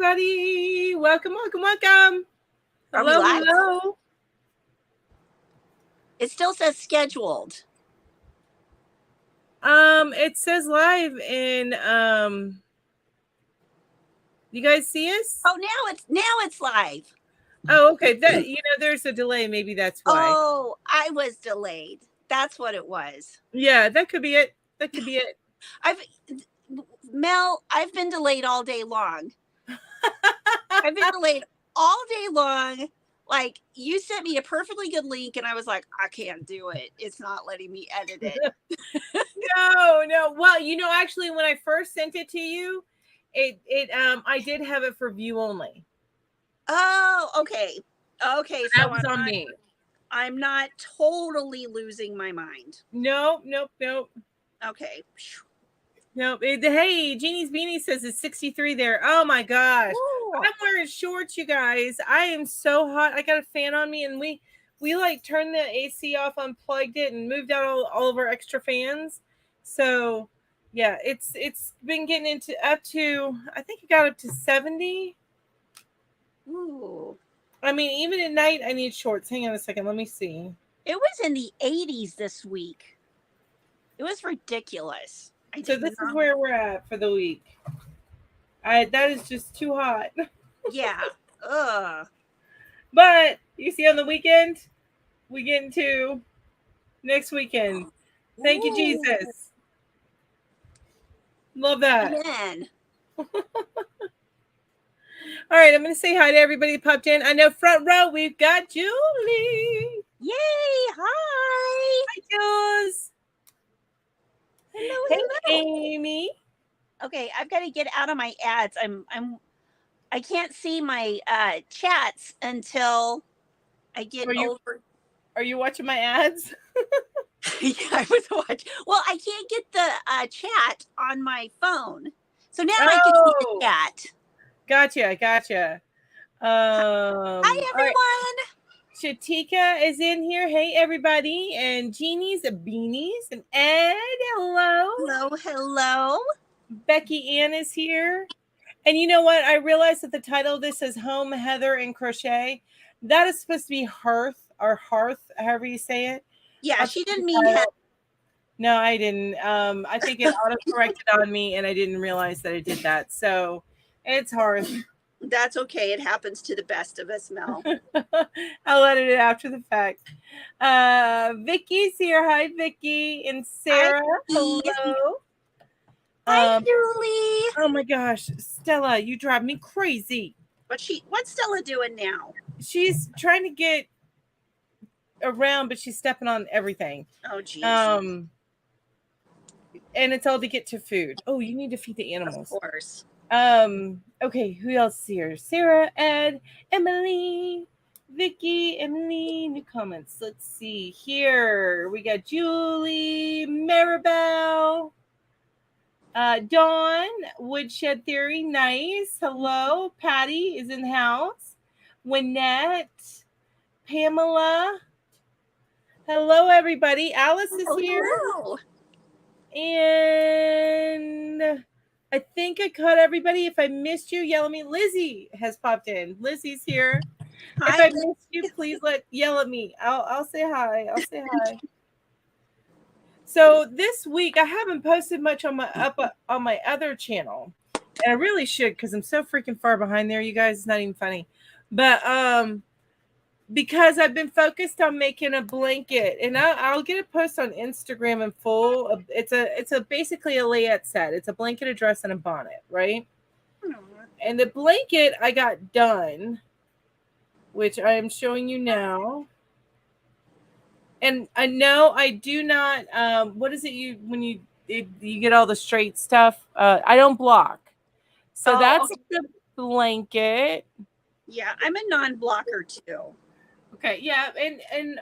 everybody. Welcome. Are we Hello, live? hello. It still says scheduled. It says live and you guys see us? Oh, now it's live. Oh, okay. That there's a delay. Maybe that's why. Oh, I was delayed. That's what it was. Yeah, that could be it. Mel, I've been delayed all day long. I've been delayed all day long. Like, you sent me a perfectly good link and I was like, I can't do it. It's not letting me edit it. No. Well, actually when I first sent it to you, I did have it for view only. Oh, okay. Okay, that was on me. I'm not totally losing my mind. Nope. Okay. Nope. Hey, Jeannie's Beanie says it's 63 there. Oh my gosh. Ooh. I'm wearing shorts, you guys. I am so hot. I got a fan on me, and we like turned the AC off, unplugged it, and moved out all of our extra fans. So yeah, it's been getting into up to, I think it got up to 70. Ooh. I mean, even at night I need shorts. Hang on a second, let me see. It was in the 80s this week. It was ridiculous. So this is where we're at for the week. That is just too hot. Yeah. Ugh. But you see, on the weekend, we get into next weekend. Thank you, Jesus. Love that. Amen. All right, I'm going to say hi to everybody who popped in. I know front row, we've got Julie. Yay. Hi. Hi, Jules. Hello, hey, hello. Amy. Okay, I've got to get out of my ads. I can't see my chats until I get over. Are you watching my ads? Yeah, I was watching. Well, I can't get the chat on my phone, so now I can see the chat. Gotcha. Hi, everyone. Right. Shatika is in here. Hey, everybody. And Jeannie's Beanies. And Ed, hello. Hello. Becky Ann is here. And you know what? I realized that the title of this is Home, Heather, and Crochet. That is supposed to be Hearth, or Hearth, however you say it. Yeah, she didn't mean Heather. No, I didn't. I think it auto-corrected on me, and I didn't realize that it did that. So it's Hearth. That's okay. It happens to the best of us, Mel. I'll edit it after the fact. Vicky's here. Hi, Vicky. And Sarah. Hi, hello. Hi, Julie. Oh my gosh, Stella, you drive me crazy. What's Stella doing now? She's trying to get around, but she's stepping on everything. Oh, geez. And it's all to get to food. Oh, you need to feed the animals. Of course. Okay, who else is here? Sarah, Ed, Emily, Vicky, Emily, new comments. Let's see here. We got Julie, Maribel, Dawn, Woodshed Theory, nice. Hello, Patty is in the house. Wynette, Pamela. Hello, everybody. Alice is here. Hello. And I think I caught everybody. If I missed you, yell at me. Lizzie has popped in. Lizzie's here. Hi, if I missed you, please yell at me. I'll say hi. So this week I haven't posted much on my other channel, and I really should, because I'm so freaking far behind there, you guys. It's not even funny. But because I've been focused on making a blanket, and I'll get a post on Instagram in full. It's a basically a layette set. It's a blanket, a dress, and a bonnet, right? And the blanket I got done, which I am showing you now. And I know I do not. What is it when you get all the straight stuff? I don't block. So that's the blanket. Yeah, I'm a non-blocker too. Okay, yeah, and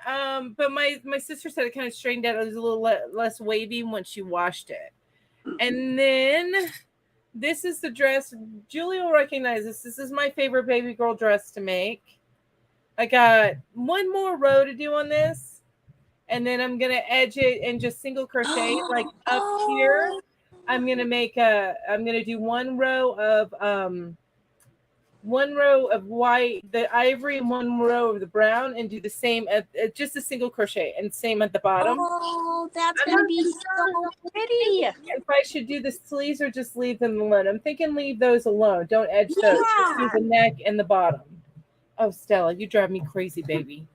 but my sister said it kind of straightened out. It was a little less wavy once she washed it. And then this is the dress. Julie will recognize this. This is my favorite baby girl dress to make. I got one more row to do on this, and then I'm gonna edge it and just single crochet like up here. I'm gonna do one row of one row of white, the ivory, and one row of the brown, and do the same at just a single crochet, and same at the bottom. Oh, that's I'm going to not be so pretty. if I should do the sleeves or just leave them alone. I'm thinking leave those alone. Don't edge those. Just do Yeah. the neck and the bottom. Oh, Stella, you drive me crazy, baby.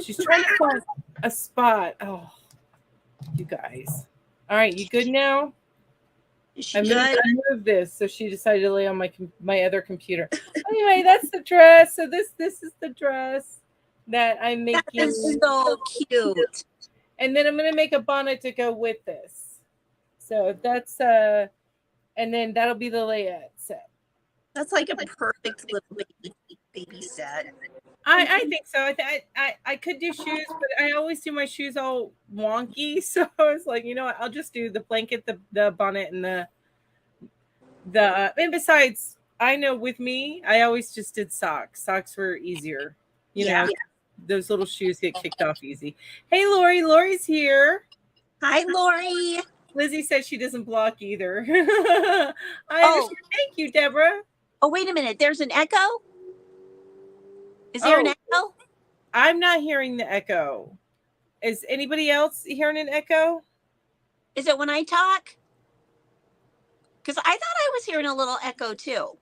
She's trying to find a spot. Oh, you guys. All right, you good now? Is she I good? moved this, so she decided to lay on my other computer. Anyway, that's the dress. So this is the dress that I'm making. That is so cute. And then I'm gonna make a bonnet to go with this. So that's and then that'll be the layette set. That's like a perfect little baby set. I think so. I could do shoes, but I always do my shoes all wonky. So I was like, you know what? I'll just do the blanket, the bonnet, and the and besides, I know with me, I always just did socks. Socks were easier. You know, those little shoes get kicked off easy. Hey, Lori. Lori's here. Hi, Lori. Lizzie says she doesn't block either. I understand. Thank you, Deborah. Oh, wait a minute. There's an echo? Is there an echo? I'm not hearing the echo. Is anybody else hearing an echo? Is it when I talk? Because I thought I was hearing a little echo too.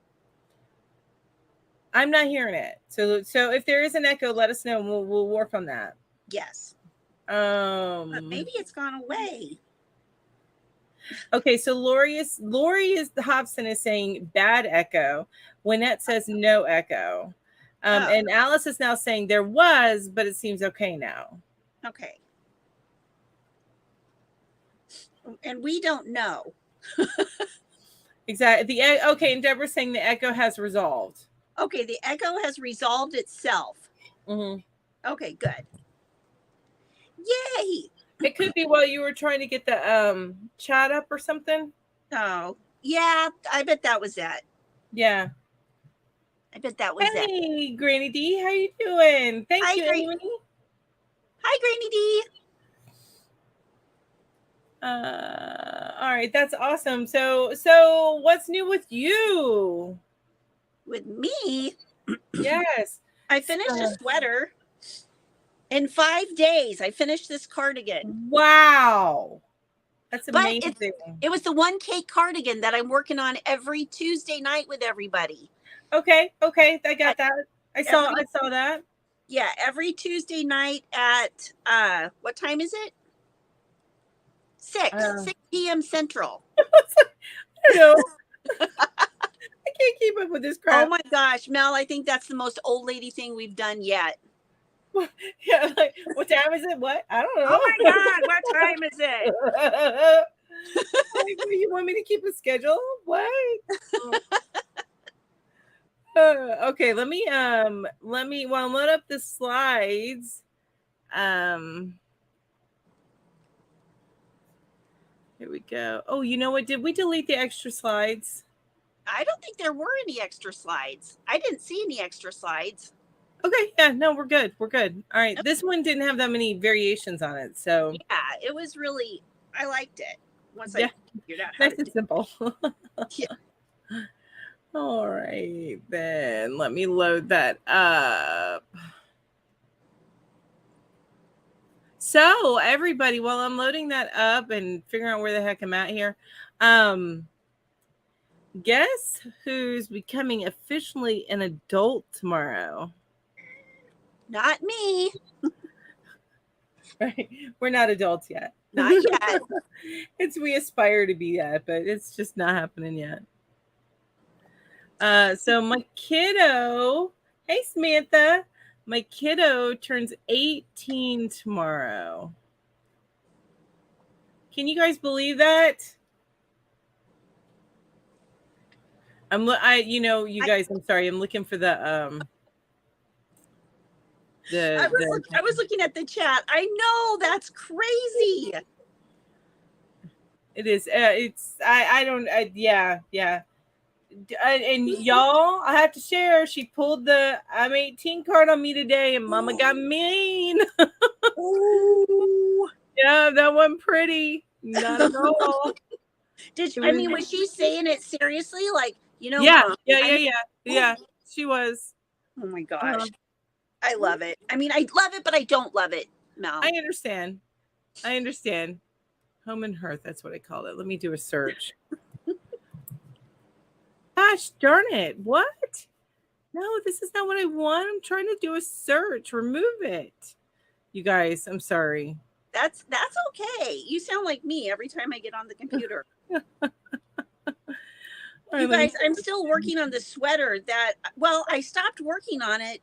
I'm not hearing it. So if there is an echo, let us know and we'll work on that. Yes. But maybe it's gone away. Okay, so Lori is Hobson is saying bad echo. Wynette says no echo. And Alice is now saying there was, but it seems okay now. Okay. And we don't know. Exactly. Okay, and Deborah's saying the echo has resolved. Okay, the echo has resolved itself. Mm-hmm. Okay, good. Yay! It could be while you were trying to get the chat up or something. Oh, yeah, I bet that was it. Yeah. I bet that was it. Hey, Granny D, how you doing? Thank you, Amy. Hi, Granny D. All right, that's awesome. So what's new with you? With me? Yes. I finished a sweater in 5 days. I finished this cardigan. Wow. That's amazing. It was the 1 cake cardigan that I'm working on every Tuesday night with everybody. Okay. I got that. I saw that. Yeah, every Tuesday night at what time is it? 6 p.m. Central. I don't know. I can't keep up with this crap. Oh my gosh, Mel, I think that's the most old lady thing we've done yet. Yeah, like, what time is it? What? I don't know. Oh my God, what time is it? You want me to keep a schedule? What? Okay, let me while I load up the slides. Here we go. Oh, you know what? Did we delete the extra slides? I don't think there were any extra slides. I didn't see any extra slides. Okay, yeah, no, we're good. We're good. All right, this one didn't have that many variations on it, so yeah, it was really. I liked it once I figured out how nice to and simple. Yeah. All right, then let me load that up. So everybody, while I'm loading that up and figuring out where the heck I'm at here, guess who's becoming officially an adult tomorrow? Not me. Right, we're not adults yet. Not yet. We aspire to be that, but it's just not happening yet. So my kiddo, hey Samantha, my kiddo turns 18 tomorrow. Can you guys believe that? Guys, I'm sorry, I'm looking for the I was looking at the chat. I know, that's crazy. It is. And y'all, I have to share. She pulled the I'm 18 card on me today, and Mama got mean. Ooh. Yeah, that wasn't pretty. Not at all. Was she saying it seriously? Like, Yeah, Mom, yeah. She was. Oh my gosh. I love it. I mean, I love it, but I don't love it, Mel. I understand. I understand. Home and Hearth, that's what I call it. Let me do a search. Gosh darn it. What? No, this is not what I want. I'm trying to do a search. Remove it. You guys, I'm sorry. That's okay. You sound like me every time I get on the computer. You guys, I'm still working on the sweater that, well, I stopped working on it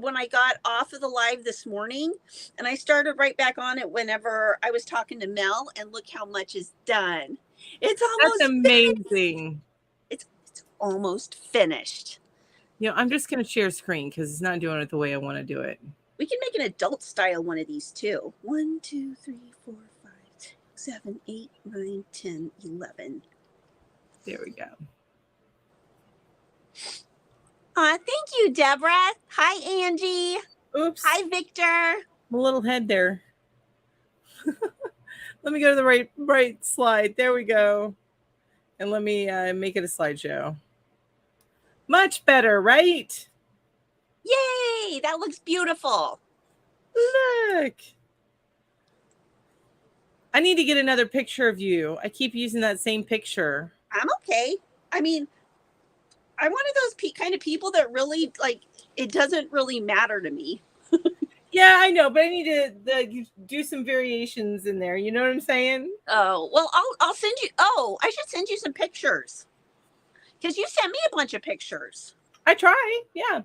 when I got off of the live this morning, and I started right back on it whenever I was talking to Mel, and look how much is done. It's almost That's amazing. It's almost finished. You know, I'm just going to share screen because it's not doing it the way I want to do it. We can make an adult style one of these too. 1, 2, 3, 4, 5, 6, 7, 8, 9, 10, 11. There we go. Thank you, Deborah. Hi, Angie. Oops. Hi, Victor. My little head there. Let me go to the right slide. There we go. And let me make it a slideshow. Much better, right? Yay! That looks beautiful. Look. I need to get another picture of you. I keep using that same picture. I'm okay. I mean, I'm one of those kind of people that really, like, it doesn't really matter to me. Yeah, I know, but I need to do some variations in there. You know what I'm saying? Oh, well, I'll send you. Oh, I should send you some pictures. Because you sent me a bunch of pictures. I try, yeah.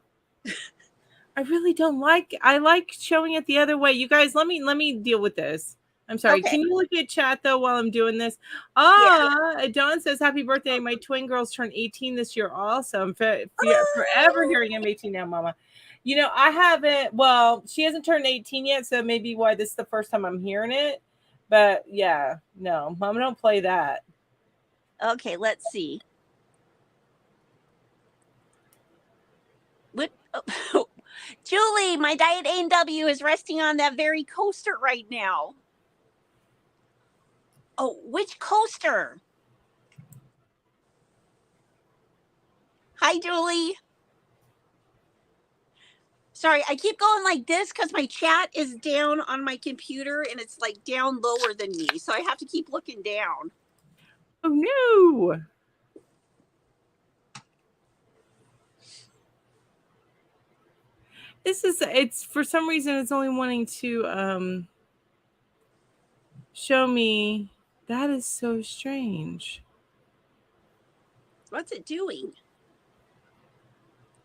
I really don't I like showing it the other way. You guys, let me deal with this. I'm sorry. Okay. Can you look at chat though while I'm doing this? Yeah. Dawn says, happy birthday. My twin girls turned 18 this year also. I'm forever hearing I'm 18 now, Mama. You know, I haven't, well, she hasn't turned 18 yet, so maybe why this is the first time I'm hearing it. But yeah, no, Mama don't play that. Okay, let's see. What? Oh. Julie, my Diet A&W is resting on that very coaster right now. Oh, which coaster? Hi, Julie. Sorry, I keep going like this because my chat is down on my computer and it's like down lower than me. So I have to keep looking down. Oh, no. It's for some reason it's only wanting to show me. That is so strange. What's it doing?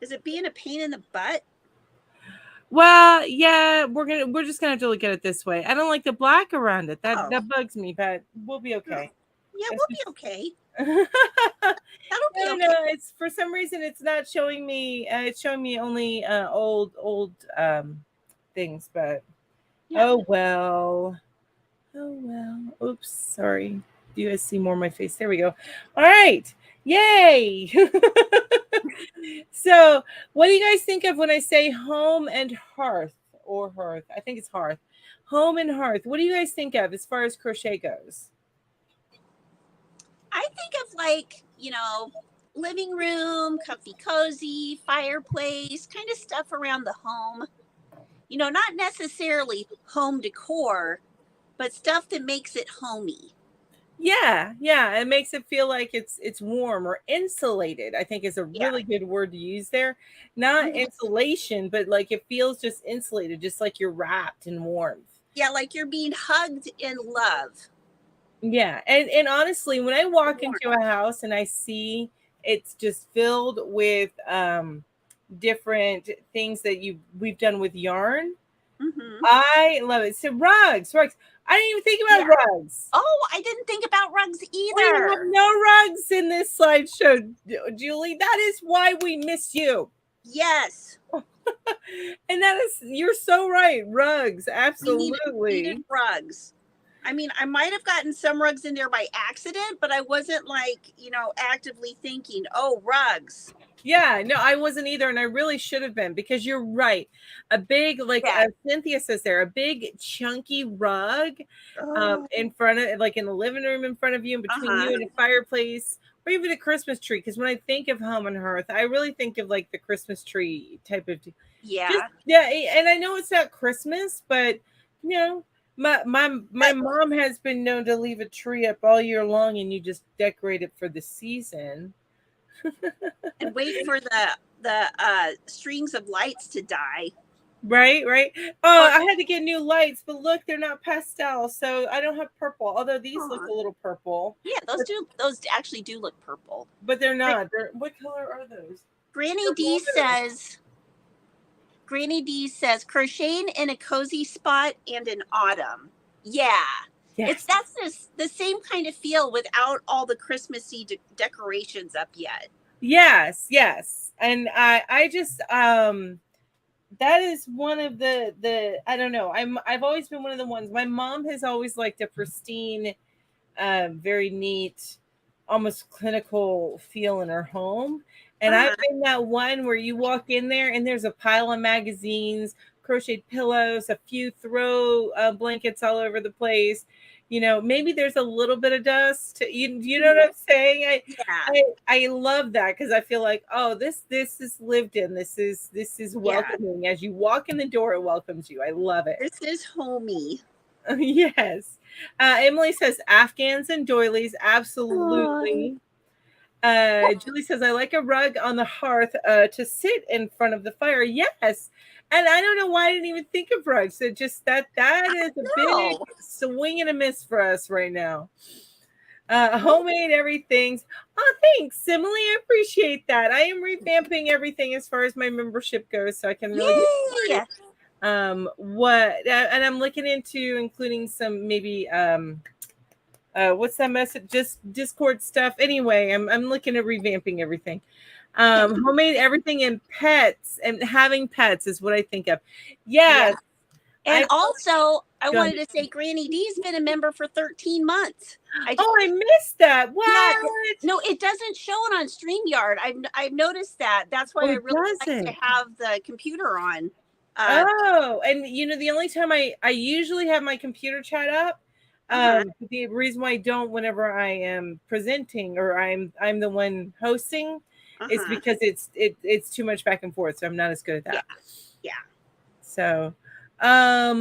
Is it being a pain in the butt? Well, yeah, we're just gonna have to look at it this way. I don't like the black around it. That bugs me, but we'll be okay. Yeah, we'll be okay. That'll be okay. No, it's for some reason it's not showing me. It's showing me only old things, but yeah. Oh well. Oops, sorry. Do you guys see more of my face? There we go. All right. Yay. So what do you guys think of when I say home and hearth or hearth? I think it's hearth. Home and hearth. What do you guys think of as far as crochet goes? I think of like, you know, living room, comfy, cozy, fireplace, kind of stuff around the home. You know, not necessarily home decor, but stuff that makes it homey. Yeah, it makes it feel like it's warm or insulated. I think is a really good word to use there. Not insulation, but like it feels just insulated, just like you're wrapped in warmth. Yeah, like you're being hugged in love. Yeah, and honestly, when I walk into a house and I see it's just filled with different things that we've done with yarn, I love it. So rugs. I didn't even think about rugs. Oh, I didn't think about rugs either. We have no rugs in this slideshow, Julie. That is why we miss you. Yes. And you're so right. Rugs, absolutely. We needed rugs. I mean, I might have gotten some rugs in there by accident, but I wasn't like, you know, actively thinking, oh, rugs. Yeah, no, I wasn't either. And I really should have been because you're right. A big, like Cynthia says there, a big chunky rug in front of, like in the living room in front of you, and between you and a fireplace or even a Christmas tree. Because when I think of home and hearth, I really think of like the Christmas tree type of. Yeah. Yeah, and I know it's not Christmas, but you know, my mom has been known to leave a tree up all year long, and you just decorate it for the season. And wait for the strings of lights to die. Right, right. Oh, I had to get new lights, but look, they're not pastel, so I don't have purple. Although these look a little purple. Yeah, those actually do look purple. But they're not. What color are those? Granny D says crocheting in a cozy spot and in autumn. Yeah. Yes. That's the same kind of feel without all the Christmassy decorations up yet. Yes, yes. And I just that is one of the I don't know. I've always been one of the ones. My mom has always liked a pristine, very neat, almost clinical feel in her home. And I've been that one where you walk in there and there's a pile of magazines, crocheted pillows, a few throw blankets all over the place. You know, maybe there's a little bit of dust. You know what I'm saying? I love that because I feel like, oh, this is lived in. This is welcoming. As you walk in the door, it welcomes you. I love it. This is homey. Yes. Emily says Afghans and doilies. Absolutely. Julie says, I like a rug on the hearth to sit in front of the fire. Yes. And I don't know why I didn't even think of rugs. So just that is a big swing and a miss for us right now. Homemade everything's. Oh, thanks, Emily. I appreciate that. I am revamping everything as far as my membership goes, so I can really get what and I'm looking into including some maybe what's that message? Just Discord stuff. Anyway, I'm looking at revamping everything. Homemade everything and pets and having pets is what I think of. Yes. And also, I wanted to say Granny D's been a member for 13 months. I missed that. What? Yeah, no, it doesn't show it on StreamYard. I've noticed that. That's why I really like to have the computer on. And you know, the only time I usually have my computer chat up. The reason why I don't whenever I am presenting or I'm the one hosting is because it's too much back and forth. So I'm not as good at that. Yeah. So Yay.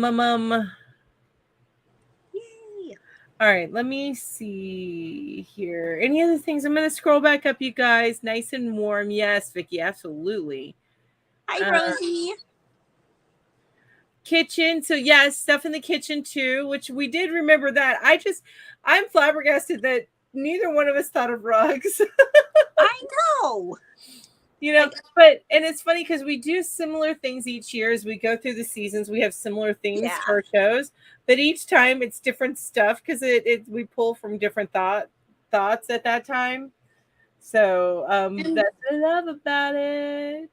All right, let me see here. Any other things? I'm going to scroll back up, you guys. Nice and warm. Yes, Vicky, absolutely. Hi, Rosie. Kitchen. So yes, stuff in the kitchen too, which we did remember that. I'm flabbergasted that neither one of us thought of rugs. I know. You know, but it's funny because we do similar things each year as we go through the seasons. We have similar things to our shows, but each time it's different stuff because we pull from different thoughts at that time. So that's what I love about it.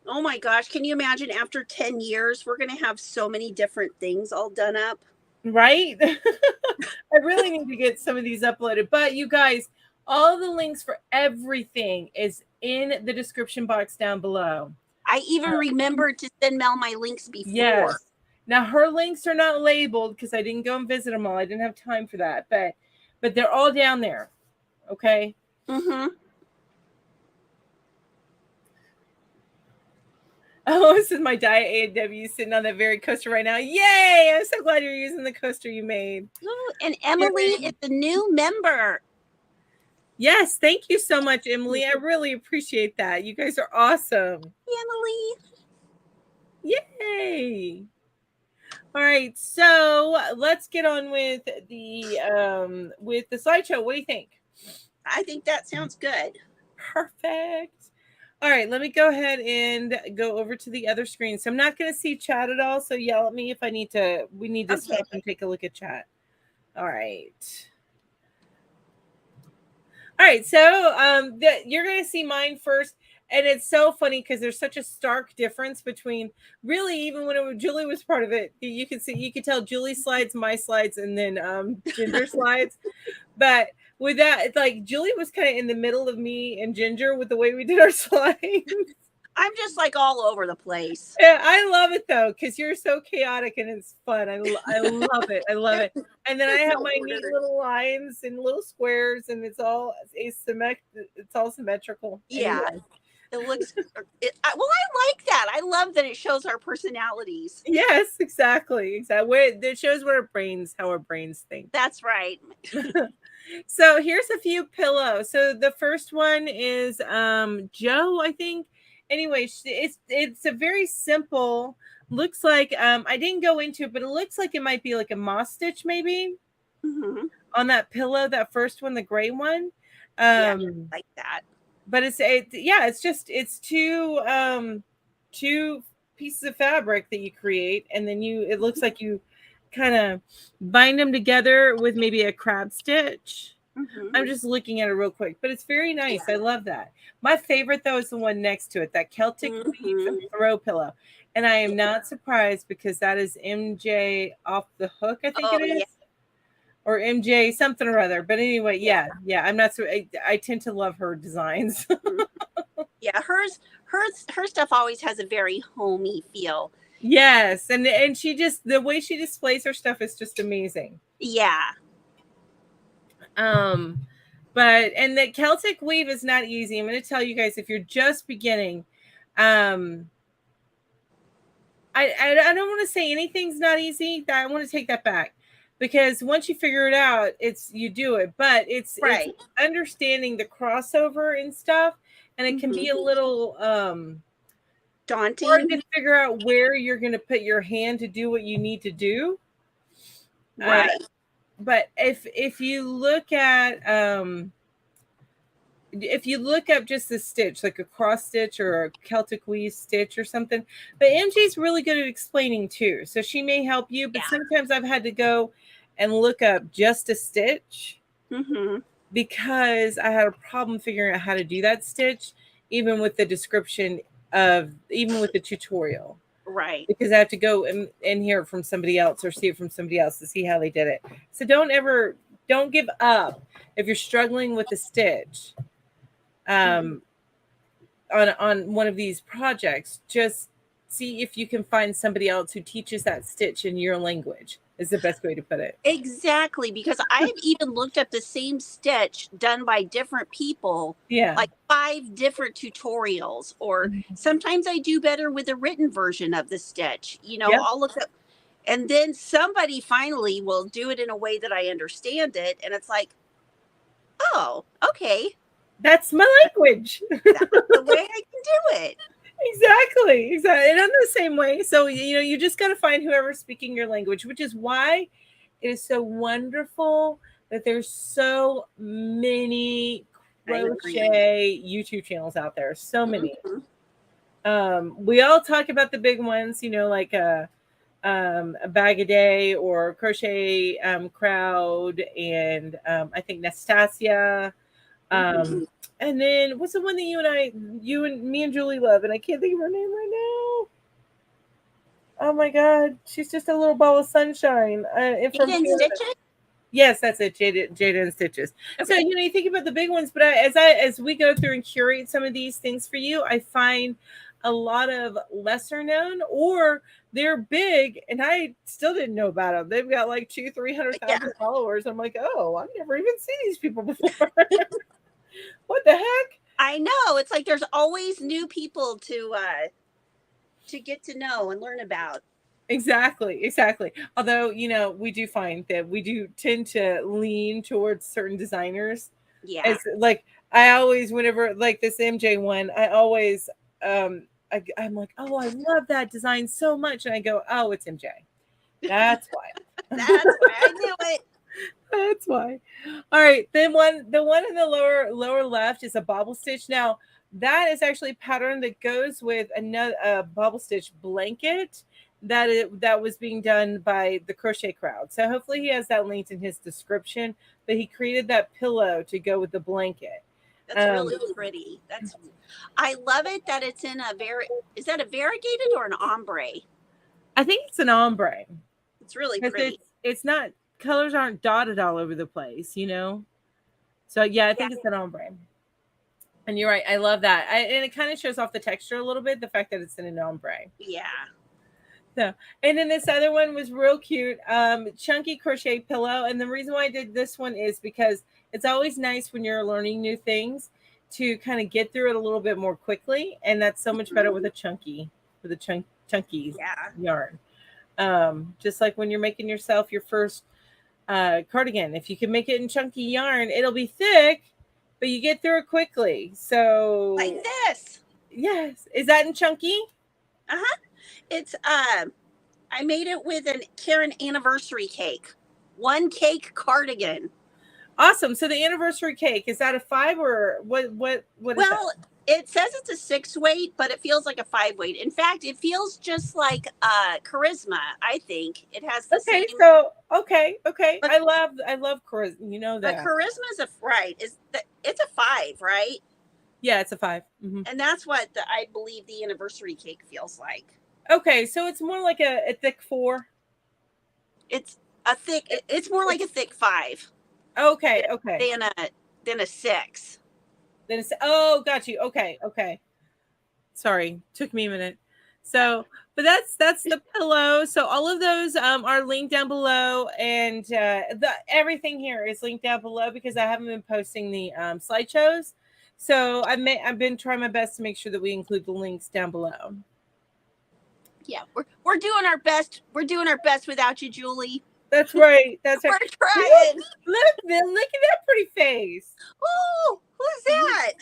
Oh my gosh, can you imagine after 10 years, we're going to have so many different things all done up? Right? I really need to get some of these uploaded. But you guys, all the links for everything is in the description box down below. I even remembered to send Mel my links before. Yes. Now, her links are not labeled because I didn't go and visit them all. I didn't have time for that. But they're all down there. Okay? Mm-hmm. Oh, this is my Diet A&W sitting on that very coaster right now. Yay! I'm so glad you're using the coaster you made. Ooh, and Emily is the new member. Yes, thank you so much, Emily. I really appreciate that. You guys are awesome. Emily. Yay! All right, so let's get on with the slideshow. What do you think? I think that sounds good. Perfect. All right, let me go ahead and go over to the other screen. So I'm not going to see chat at all. So yell at me if we need to stop and take a look at chat. All right. All right, so you're going to see mine first. And it's so funny because there's such a stark difference between really even when Julie was part of it. You could tell Julie slides, my slides, and then Ginger slides. But with that, it's like Julie was kind of in the middle of me and Ginger with the way we did our slides. I'm just like all over the place. Yeah, I love it though, because you're so chaotic and it's fun. I love it. I love it. And then I There's have no my order. neat little lines and little squares, and it's all It's all symmetrical. Yeah, Anyway. it looks. Well, I like that. I love that it shows our personalities. Yes, exactly. Exactly. It shows how our brains think. That's right. So here's a few pillows. So the first one is Joe, I think. Anyway, it's a very simple. Looks like I didn't go into it, but it looks like it might be like a moss stitch maybe Mm-hmm. on that pillow, that first one, the gray one. Yeah, like that. But it's it's two pieces of fabric that you create, and then it looks like you kind of bind them together with maybe a crab stitch. Mm-hmm. I'm just looking at it real quick, but it's very nice. I love that. My favorite though is the one next to it, that Celtic weave throw pillow. And I am not surprised because that is MJ Off the Hook, I think it is. Yeah. Or MJ something or other. But anyway, yeah. I'm not so I tend to love her designs. Yeah, her stuff always has a very homey feel. Yes, and she just, the way she displays her stuff is just amazing. Yeah. But and the Celtic weave is not easy. I'm going to tell you guys, if you're just beginning, I don't want to say anything's not easy. I want to take that back, because once you figure it out, you do it. But it's understanding the crossover and stuff, and it can be a little daunting. Hard to figure out where you're going to put your hand to do what you need to do. Right. But if you look at if you look up just the stitch, like a cross stitch or a Celtic weave stitch or something, but MJ's really good at explaining too, so she may help you. But sometimes I've had to go and look up just a stitch because I had a problem figuring out how to do that stitch, even with the description even with the tutorial. Right. Because I have to go and hear it from somebody else or see it from somebody else to see how they did it. So don't give up if you're struggling with a stitch on one of these projects. Just see if you can find somebody else who teaches that stitch in your language, is the best way to put it. Exactly, because I've even looked up the same stitch done by different people, like 5 different tutorials, or sometimes I do better with a written version of the stitch. I'll look up, and then somebody finally will do it in a way that I understand it, and it's like, oh, okay, that's my language. That's the way I can do it. Exactly. And I'm the same way. So, you just got to find whoever's speaking your language, which is why it is so wonderful that there's so many crochet YouTube channels out there. So many. We all talk about the big ones, like a Bag a Day or Crochet Crowd, and I think Nastasia. And then what's the one that you and me and Julie love, and I can't think of her name right now. Oh my God, she's just a little ball of sunshine. Jada and Stitches? Yes, that's it, Jada and Stitches. Okay. So you think about the big ones, but as we go through and curate some of these things for you, I find a lot of lesser known, or they're big and I still didn't know about them. They've got like 200,000-300,000 followers. I'm like, oh, I've never even seen these people before. What the heck? I know. It's like there's always new people to get to know and learn about. Exactly. Although, we do find that we do tend to lean towards certain designers. Yeah. It's like I always, whenever like this MJ one, I always I'm like, oh, I love that design so much, and I go, oh, it's MJ. That's why. That's why I knew it. That's why. All right. Then the one in the lower left is a bobble stitch. Now that is actually a pattern that goes with another bobble stitch blanket that was being done by the Crochet Crowd. So hopefully he has that linked in his description. But he created that pillow to go with the blanket. That's really pretty. I love it that it's in is that a variegated or an ombre? I think it's an ombre. It's really pretty. It's not. Colors aren't dotted all over the place, So yeah, I think it's an ombre. And you're right. I love that. And it kind of shows off the texture a little bit, the fact that it's in an ombre. Yeah. So, and then this other one was real cute. Chunky crochet pillow. And the reason why I did this one is because it's always nice when you're learning new things to kind of get through it a little bit more quickly. And that's so much better with a chunky yarn. Just like when you're making yourself your first cardigan. If you can make it in chunky yarn, it'll be thick, but you get through it quickly. So like this. Yes. Is that in chunky? Uh-huh. It's I made it with an Karen anniversary cake. 1 cake cardigan. Awesome. So the anniversary cake, is that a 5 or what well, is that? It says it's a 6 weight, but it feels like a 5 weight. In fact, it feels just like Charisma, I think. It has the same. So okay. But, I love Charisma. You know that. But Charisma's it's a 5, right? Yeah, it's a 5. Mm-hmm. And that's what I believe the anniversary cake feels like. Okay, so it's more like a thick 4. It's more like a thick 5. Okay. Than a 6. Then it's got you. Okay. Sorry, took me a minute. So, but that's the pillow. So all of those are linked down below, and everything here is linked down below because I haven't been posting the slideshows. So I've been trying my best to make sure that we include the links down below. Yeah, we're doing our best. We're doing our best without you, Julie. That's right. We're trying. Look at that pretty face. Oh, who's that?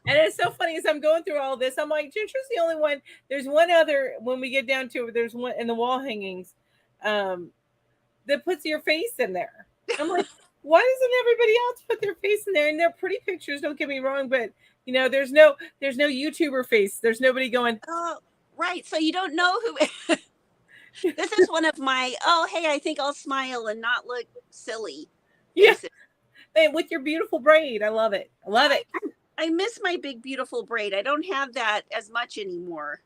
And it's so funny as I'm going through all this, I'm like, Ginger's the only one. There's one other, when we get down to it, there's one in the wall hangings that puts your face in there. I'm like, why doesn't everybody else put their face in there? And they're pretty pictures, don't get me wrong, but you know, there's no YouTuber face. There's nobody going, oh, right. So you don't know who. This is one of my, hey, I think I'll smile and not look silly. Yeah. And with your beautiful braid. I love it. I miss my big, beautiful braid. I don't have that as much anymore.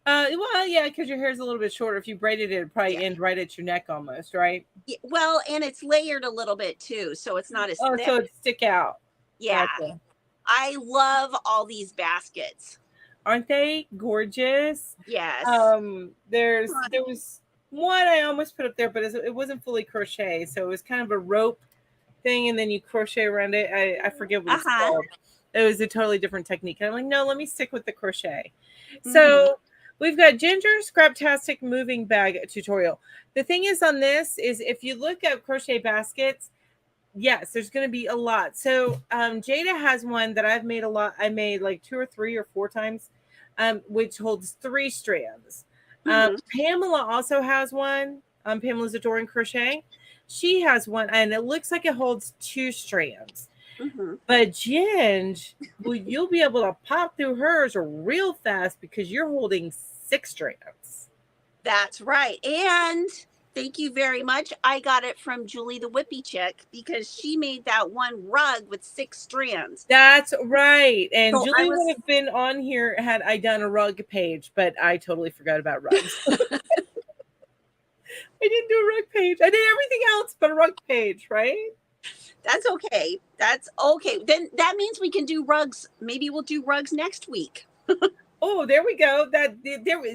Well, yeah, because your hair's a little bit shorter. If you braided it, it'd probably end right at your neck almost, right? Yeah, well, and it's layered a little bit too, so it's not as thick. So it stick out. Yeah. Gotcha. I love all these baskets. Aren't they gorgeous? Yes. There was one I almost put up there, but it wasn't fully crochet, so it was kind of a rope thing, and then you crochet around it. I forget what it's called. It was a totally different technique. And I'm like, no, let me stick with the crochet. Mm-hmm. So we've got Ginger's Scraptastic moving bag tutorial. The thing is on this is if you look at crochet baskets, yes, there's going to be a lot. So Jada has one that I've made a lot. I made like 2 or 3 or 4 times, which holds 3 strands. Pamela also has one. Pamela's Adoring Crochet. She has one, and it looks like it holds 2 strands. Mm-hmm. But Ginge, well, you'll be able to pop through hers real fast because you're holding 6 strands. That's right. And thank you very much. I got it from Julie the Whippy Chick because she made that one rug with 6 strands. That's right. And so Julie would have been on here had I done a rug page, but I totally forgot about rugs. I didn't do a rug page. I did everything else but a rug page, right? That's okay. That's okay. Then that means we can do rugs. Maybe we'll do rugs next week. Oh, there we go.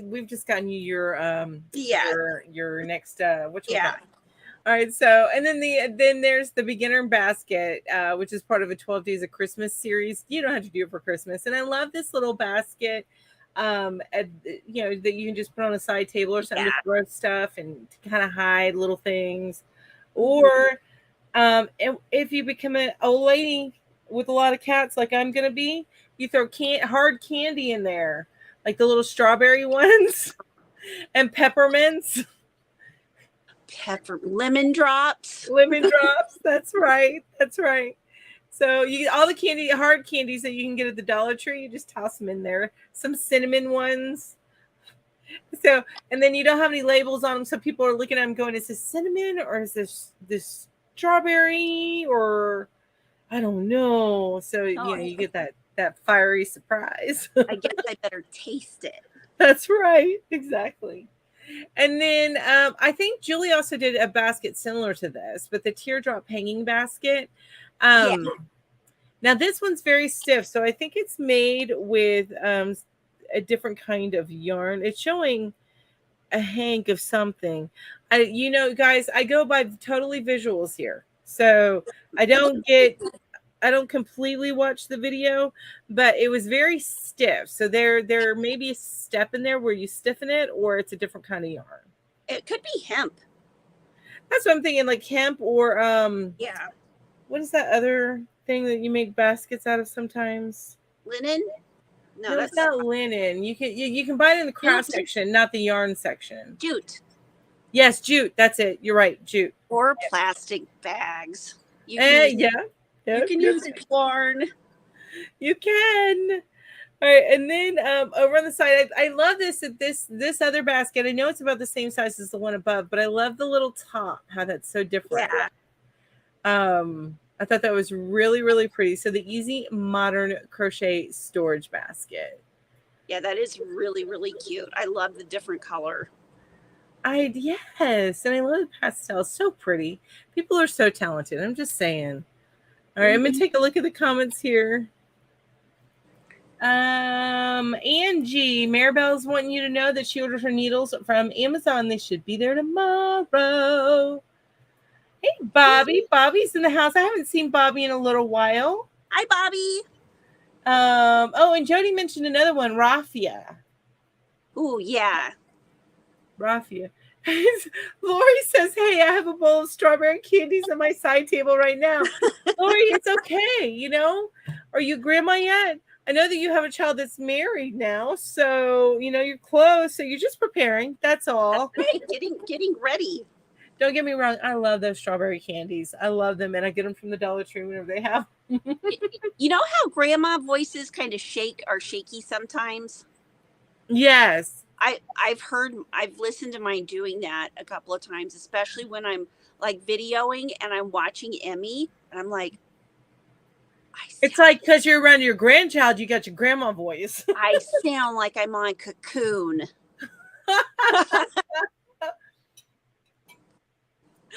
We've just gotten you your next what you got. All right, so and then there's the beginner basket, which is part of a 12 Days of Christmas series. You don't have to do it for Christmas, and I love this little basket. That you can just put on a side table or something to throw stuff and to kind of hide little things, or if you become an old lady with a lot of cats like I'm gonna be, you throw hard candy in there, like the little strawberry ones and peppermints. Lemon drops. That's right. So you get all the hard candies that you can get at the Dollar Tree. You just toss them in there. Some cinnamon ones. So, and then you don't have any labels on them, so people are looking at them going, "Is this cinnamon or is this strawberry or I don't know?" So you get that fiery surprise. I guess I better taste it. That's right, exactly. And then I think Julie also did a basket similar to this, but the teardrop hanging basket. Now Now this one's very stiff, so I think it's made with a different kind of yarn. It's showing a hank of something. Guys, I go by totally visuals here. So I don't completely watch the video, but it was very stiff. So there may be a step in there where you stiffen it, or it's a different kind of yarn. It could be hemp. That's what I'm thinking, like hemp or Yeah. what is that other thing that you make baskets out of sometimes? Linen? No, that's not linen. You can buy it in the craft section, not the yarn section. Jute. Yes, jute. That's it. You're right, jute. Or plastic bags. You can use yarn. You can. All right, and then over on the side, I love this other basket. I know it's about the same size as the one above, but I love the little top. How that's so different. Yeah. I thought that was really, really pretty. So the Easy Modern Crochet Storage Basket. Yeah, that is really, really cute. I love the different color. Yes, and I love the pastel. So pretty. People are so talented. I'm just saying. All right, I'm gonna take a look at the comments here. Angie, Maribel's wanting you to know that she ordered her needles from Amazon. They should be there tomorrow. Hey, Bobby. Bobby's in the house. I haven't seen Bobby in a little while. Hi, Bobby. And Jody mentioned another one, Raffia. Oh, yeah. Raffia. Lori says, hey, I have a bowl of strawberry candies on my side table right now. Lori, it's okay, Are you grandma yet? I know that you have a child that's married now, so, you're close. So you're just preparing. That's all. That's right. Getting ready. Don't get me wrong. I love those strawberry candies. I love them, and I get them from the Dollar Tree whenever they have. You know how grandma voices kind of are shaky sometimes? Yes. I've listened to mine doing that a couple of times, especially when I'm like videoing and I'm watching Emmy, and I'm like, it's like because you're around your grandchild, you got your grandma voice. I sound like I'm on Cocoon.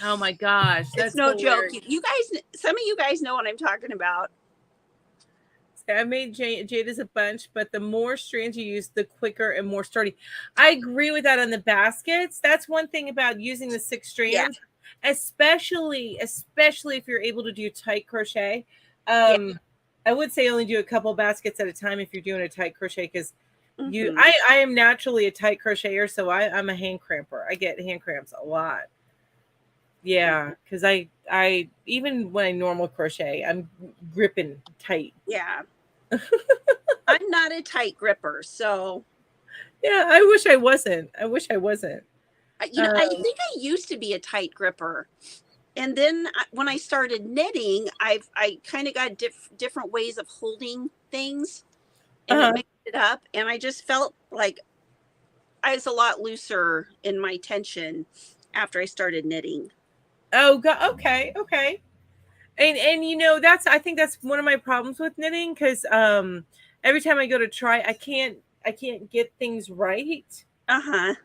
Oh my gosh, that's no joke. You guys, some of you guys know what I'm talking about. I made Jada's a bunch, but the more strands you use, the quicker and more sturdy. I agree with that on the baskets. That's one thing about using the 6 strands, especially if you're able to do tight crochet. I would say only do a couple baskets at a time if you're doing a tight crochet, because I am naturally a tight crocheter, so I'm a hand cramper. I get hand cramps a lot. Yeah, because I even when I normal crochet, I'm gripping tight. Yeah. I'm not a tight gripper, so yeah, I wish I wasn't. I think I used to be a tight gripper, and then when I started knitting, I kind of got different ways of holding things, and it mixed it up, and I just felt like I was a lot looser in my tension after I started knitting. Oh God, okay. And I think that's one of my problems with knitting, because every time I go to try, I can't get things right. So I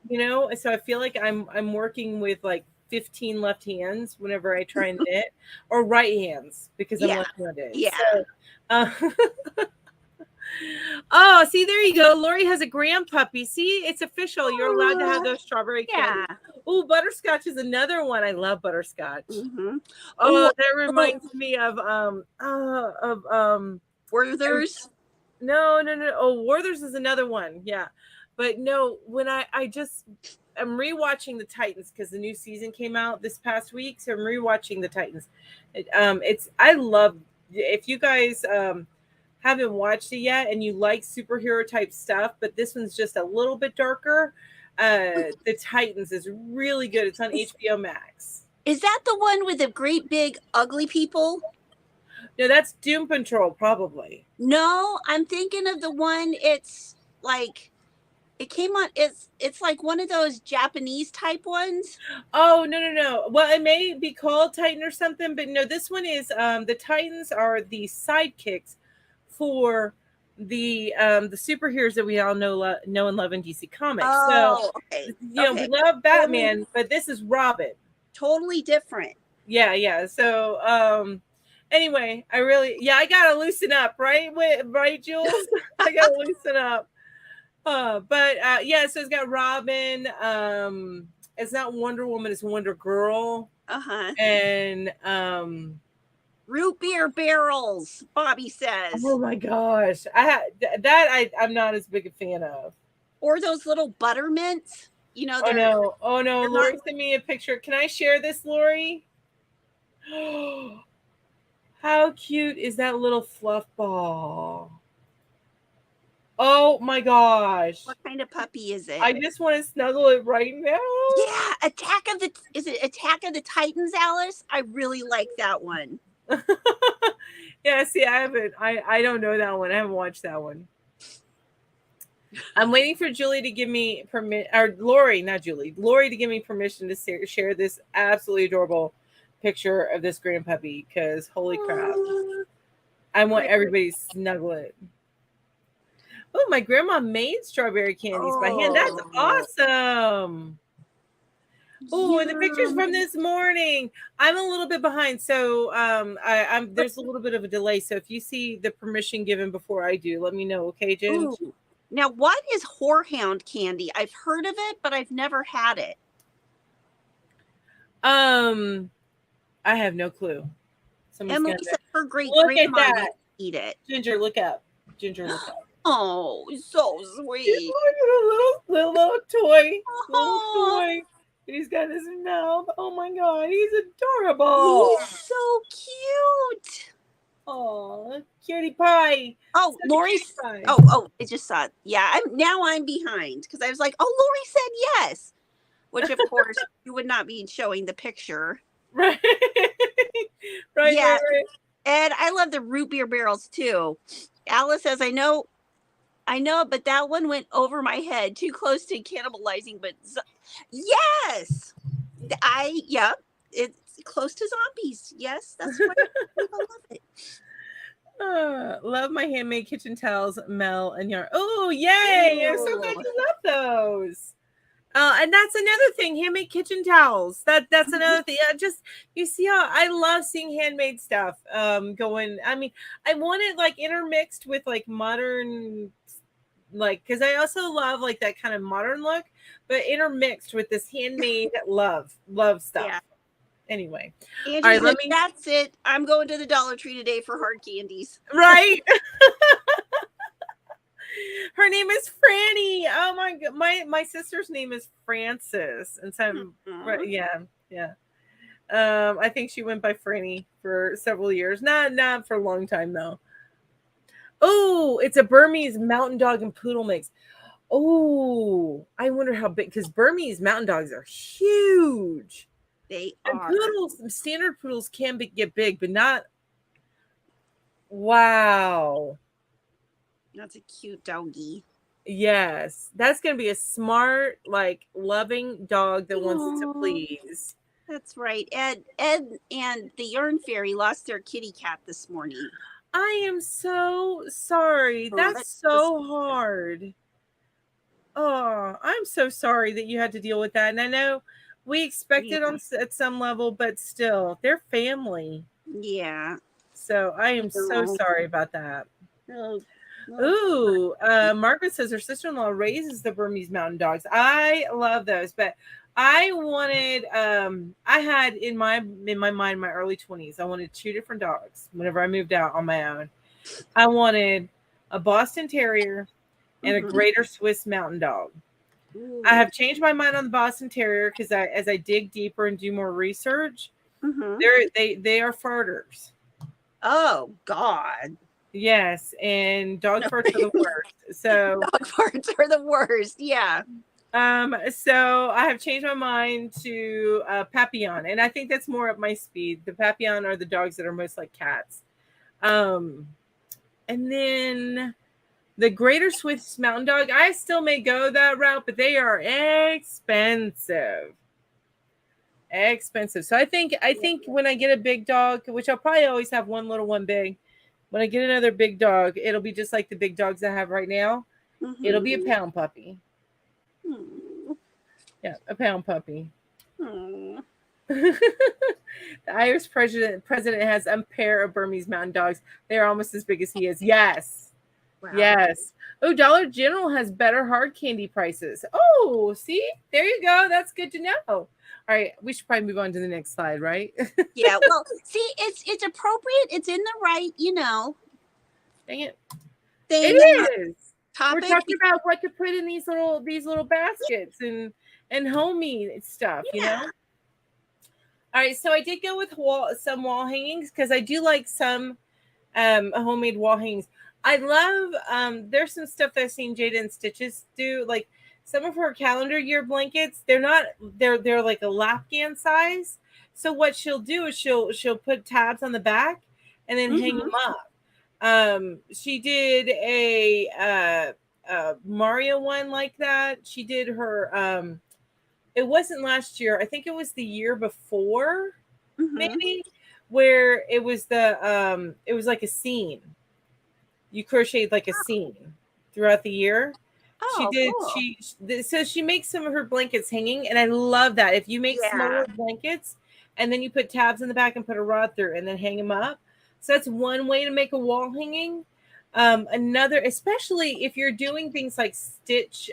feel like I'm working with like 15 left hands whenever I try and knit, or right hands, because I'm left-handed. Yeah. So, oh, see, there you go. Lori has a grandpuppy. See, it's official. You're allowed to have those strawberry candies. Oh, butterscotch is another one. I love butterscotch. Oh, that reminds me of Werther's. No. Oh, Werther's is another one. Yeah, but no, when I'm rewatching the Titans, because the new season came out this past week, so I'm rewatching the Titans. I love, if you guys haven't watched it yet and you like superhero type stuff, but this one's just a little bit darker, the Titans is really good. It's on HBO Max. Is that the one with the great big ugly people? No, that's Doom Patrol, probably. No, I'm thinking of the one, it's like it came on, it's like one of those Japanese type ones. Oh, no. Well, it may be called Titan or something, but no, this one is the Titans are the sidekicks for the superheroes that we all know and love in DC Comics. We love Batman, but this is Robin. Totally different. Yeah. So Anyway, I gotta loosen up, right? Right, Jules? I gotta loosen up. So it's got Robin. It's not Wonder Woman, it's Wonder Girl. Uh-huh. And root beer barrels, Bobby says. Oh my gosh. I'm not as big a fan of. Or those little buttermints. You know, Oh no, Lori sent me a picture. Can I share this, Lori? How cute is that little fluff ball? Oh my gosh. What kind of puppy is it? I just want to snuggle it right now. Yeah, is it Attack of the Titans, Alice? I really like that one. Yeah, see, I don't know that one. I haven't watched that one. I'm waiting for Julie to give me permission, or Lori, not Julie, Lori to give me permission to share this absolutely adorable picture of this grand puppy, because holy crap. I want everybody to snuggle it. Oh, my grandma made strawberry candies by hand. That's awesome. Oh, and the pictures from this morning. I'm a little bit behind, so there's a little bit of a delay. So if you see the permission given before I do, let me know, okay, Jen? Now, what is horehound candy? I've heard of it, but I've never had it. I have no clue. Emily said her great grandma used to eat it. Ginger, look up. Ginger, look up. Oh, so sweet. Look at a little toy. Little toy. He's got his mouth. Oh my god, he's adorable. He's so cute. Oh, cutie pie. Oh, Lori. Oh, I just saw it. Yeah, I'm behind because I was like, oh, Lori said yes, which of course you would not be showing the picture. Right. Right. Yeah. Right. And I love the root beer barrels too. Alice says, I know, but that one went over my head, too close to cannibalizing. But yes, it's close to zombies. Yes, that's why people love it. Love my handmade kitchen towels, Mel and Yar. Oh, yay! I'm so glad you love those. And that's another thing, handmade kitchen towels. That's another thing. You see how I love seeing handmade stuff going. I mean, I want it like intermixed with like modern, like, because I also love like that kind of modern look, but intermixed with this handmade love stuff. Yeah. Anyway, Angie, all right, that's it. I'm going to the Dollar Tree today for hard candies. Right. Her name is Franny. Oh my god, my sister's name is Frances, and so yeah. I think she went by Franny for several years. Not for a long time though. Oh, it's a Burmese mountain dog and poodle mix. Oh, I wonder how big, because Burmese mountain dogs are huge. They and are. Poodles, standard poodles can get big, but not. Wow. That's a cute doggy. Yes, that's gonna be a smart, like, loving dog that wants to please. That's right. Ed and the Yarn Fairy lost their kitty cat this morning. I am so sorry. That's so hard. Oh, I'm so sorry that you had to deal with that. And I know we expect it at some level, but still, they're family. Yeah. So I am so sorry about that. Ooh, Margaret says her sister-in-law raises the Burmese mountain dogs. I love those, but I wanted, I had in my mind, my early 20s, I wanted two different dogs whenever I moved out on my own. I wanted a Boston Terrier and a Greater Swiss Mountain Dog. Ooh. I have changed my mind on the Boston Terrier because as I dig deeper and do more research, they are farters. Oh God. Yes, and dog farts are the worst. So dog farts are the worst. Yeah. So I have changed my mind to Papillon, and I think that's more up my speed. The Papillon are the dogs that are most like cats. And then the Greater Swiss Mountain Dog, I still may go that route, but they are expensive. So I think when I get a big dog, which I'll probably always have one little, one big. When I get another big dog, it'll be just like the big dogs I have right now. It'll be a pound puppy. Yeah, a pound puppy. The Irish president has a pair of Burmese mountain dogs. They are almost as big as he is. Yes. Wow. Yes. Oh, Dollar General has better hard candy prices. Oh, see? There you go. That's good to know. All right. We should probably move on to the next slide, right? Yeah. Well, see, it's appropriate. It's in the right, Dang it. thing. It is. Topic. We're talking about what to put in these little baskets and homey stuff, you know? All right, so I did go with some wall hangings because I do like some homemade wall hangings. I love there's some stuff that I've seen Jada and Stitches do, like some of her calendar year blankets. They're like a lapgan size. So what she'll do is she'll put tabs on the back and then hang them up. She did a Mario one like that. She did her it wasn't last year. I think it was the year before, maybe, where it was it was like a scene. You crocheted like a scene throughout the year. Oh, she did. Cool. So she makes some of her blankets hanging, and I love that. If you make smaller blankets, and then you put tabs in the back and put a rod through, and then hang them up. So that's one way to make a wall hanging. Another, especially if you're doing things like stitch.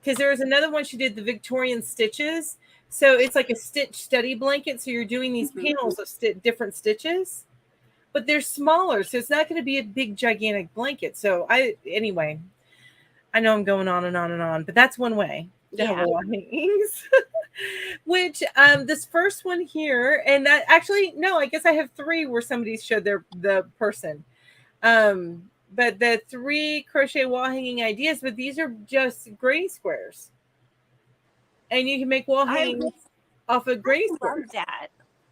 Because there was another one she did, the Victorian stitches. So it's like a stitch study blanket. So you're doing these panels of different stitches, but they're smaller. So it's not going to be a big, gigantic blanket. So anyway, I know I'm going on and on and on, but that's one way to have wall hangings. Which this first one here, and that actually, no, I guess I have three where somebody showed the person. But the 3 crochet wall hanging ideas, but these are just granny squares. And you can make wall hangings off of granny squares. I love that.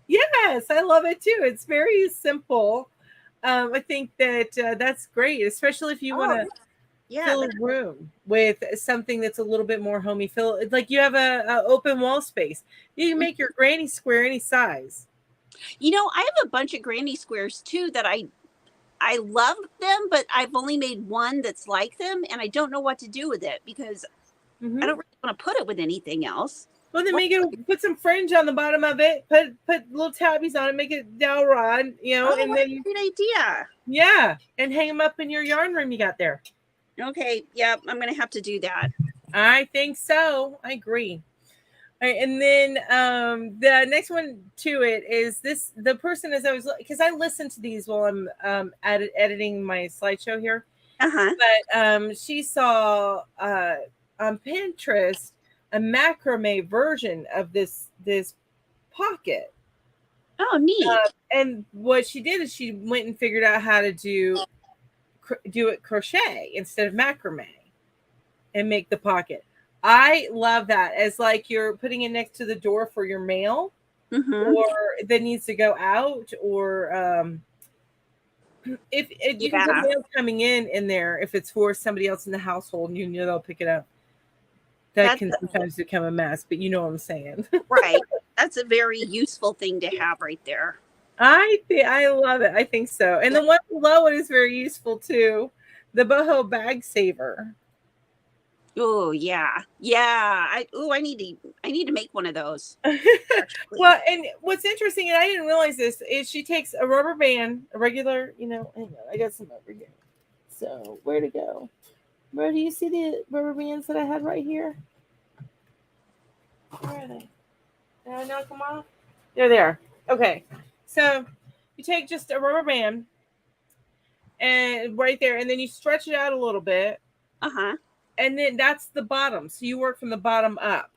Yes, I love it too. It's very simple. I think that that's great, especially if you want to fill a room with something that's a little bit more homey. Feel like you have a open wall space. You can make your granny square any size. I have a bunch of granny squares too that I love them, but I've only made one that's like them, and I don't know what to do with it because I don't really want to put it with anything else. Well, then put some fringe on the bottom of it, put little tabbies on it, make it dowel rod, and then good idea. Yeah, and hang them up in your yarn room you got there. Okay, yep, I'm gonna have to do that. I think so. I agree. All right, and then the next one to it is the person as I was, because I listened to these while I'm editing my slideshow here. But she saw on Pinterest a macrame version of this pocket. Oh, neat. And what she did is she went and figured out how to do it crochet instead of macrame and make the pocket. I love that as like you're putting it next to the door for your mail or that needs to go out, or if you can put mail coming in there if it's for somebody else in the household and they'll pick it up. That can sometimes become a mess, but you know what I'm saying. Right. That's a very useful thing to have right there. I love it. I think so. And the one below it is very useful too. The boho bag saver. Oh yeah. I need to make one of those. Well, and what's interesting, and I didn't realize this, is she takes a rubber band, a regular, hang on, I got some over here. So where to go? Where do you see the rubber bands that I had right here? Where are they? Did I knock them off? They're there. Okay. So you take just a rubber band and right there, and then you stretch it out a little bit. And then that's the bottom. So you work from the bottom up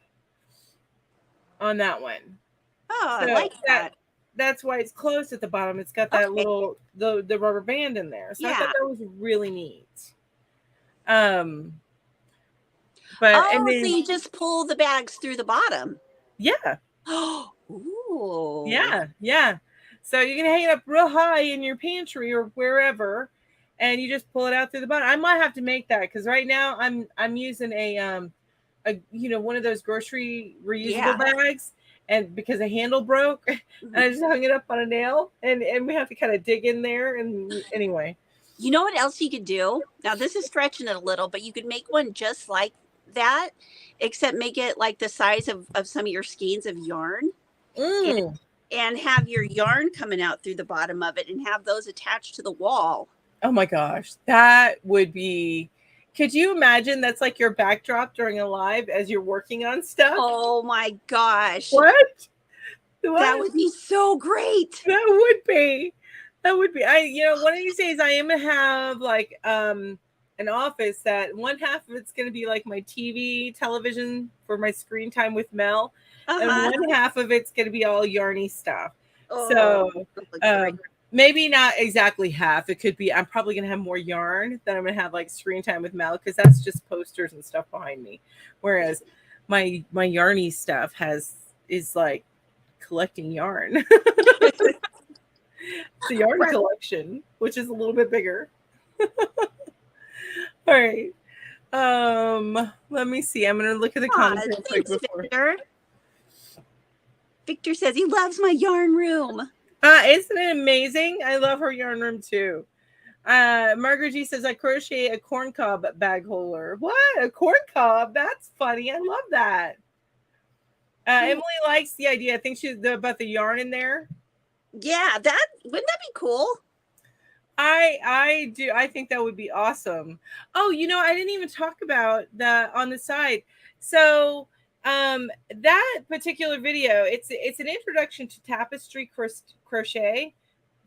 on that one. Oh, so I like that. That's why it's closed at the bottom. It's got that little the rubber band in there. So I thought that was really neat. And then, so you just pull the bags through the bottom. Yeah. Ooh. Yeah. So you can hang it up real high in your pantry or wherever, and you just pull it out through the bottom. I might have to make that because right now I'm using a one of those grocery reusable bags, and because a handle broke, and I just hung it up on a nail, and we have to kind of dig in there. And anyway, you know what else you could do? Now this is stretching it a little, but you could make one just like that, except make it like the size of some of your skeins of yarn, Mm. and have your yarn coming out through the bottom of it, and have those attached to the wall. Oh my gosh, that would be. Could you imagine that's like your backdrop during a live as you're working on stuff? Oh my gosh. What? That would be so great. That would be. That would be. One of these days I am gonna have like an office that one half of it's gonna be like my television for my screen time with Mel, and one half of it's gonna be all yarny stuff. So maybe not exactly half. It could be. I'm probably gonna have more yarn than I'm gonna have like screen time with Mel, because that's just posters and stuff behind me. Whereas my yarny stuff is like collecting yarn. It's a yarn collection, which is a little bit bigger. All right. Let me see. I'm gonna look at the comments real quick before. Victor says he loves my yarn room. Isn't it amazing? I love her yarn room too. Margaret G says I crochet a corn cob bag holder. What? A corn cob? That's funny. I love that. Emily likes the idea. I think she's about the yarn in there. Yeah, wouldn't that be cool? I do. I think that would be awesome. Oh, I didn't even talk about that on the side. So that particular video, it's an introduction to tapestry crochet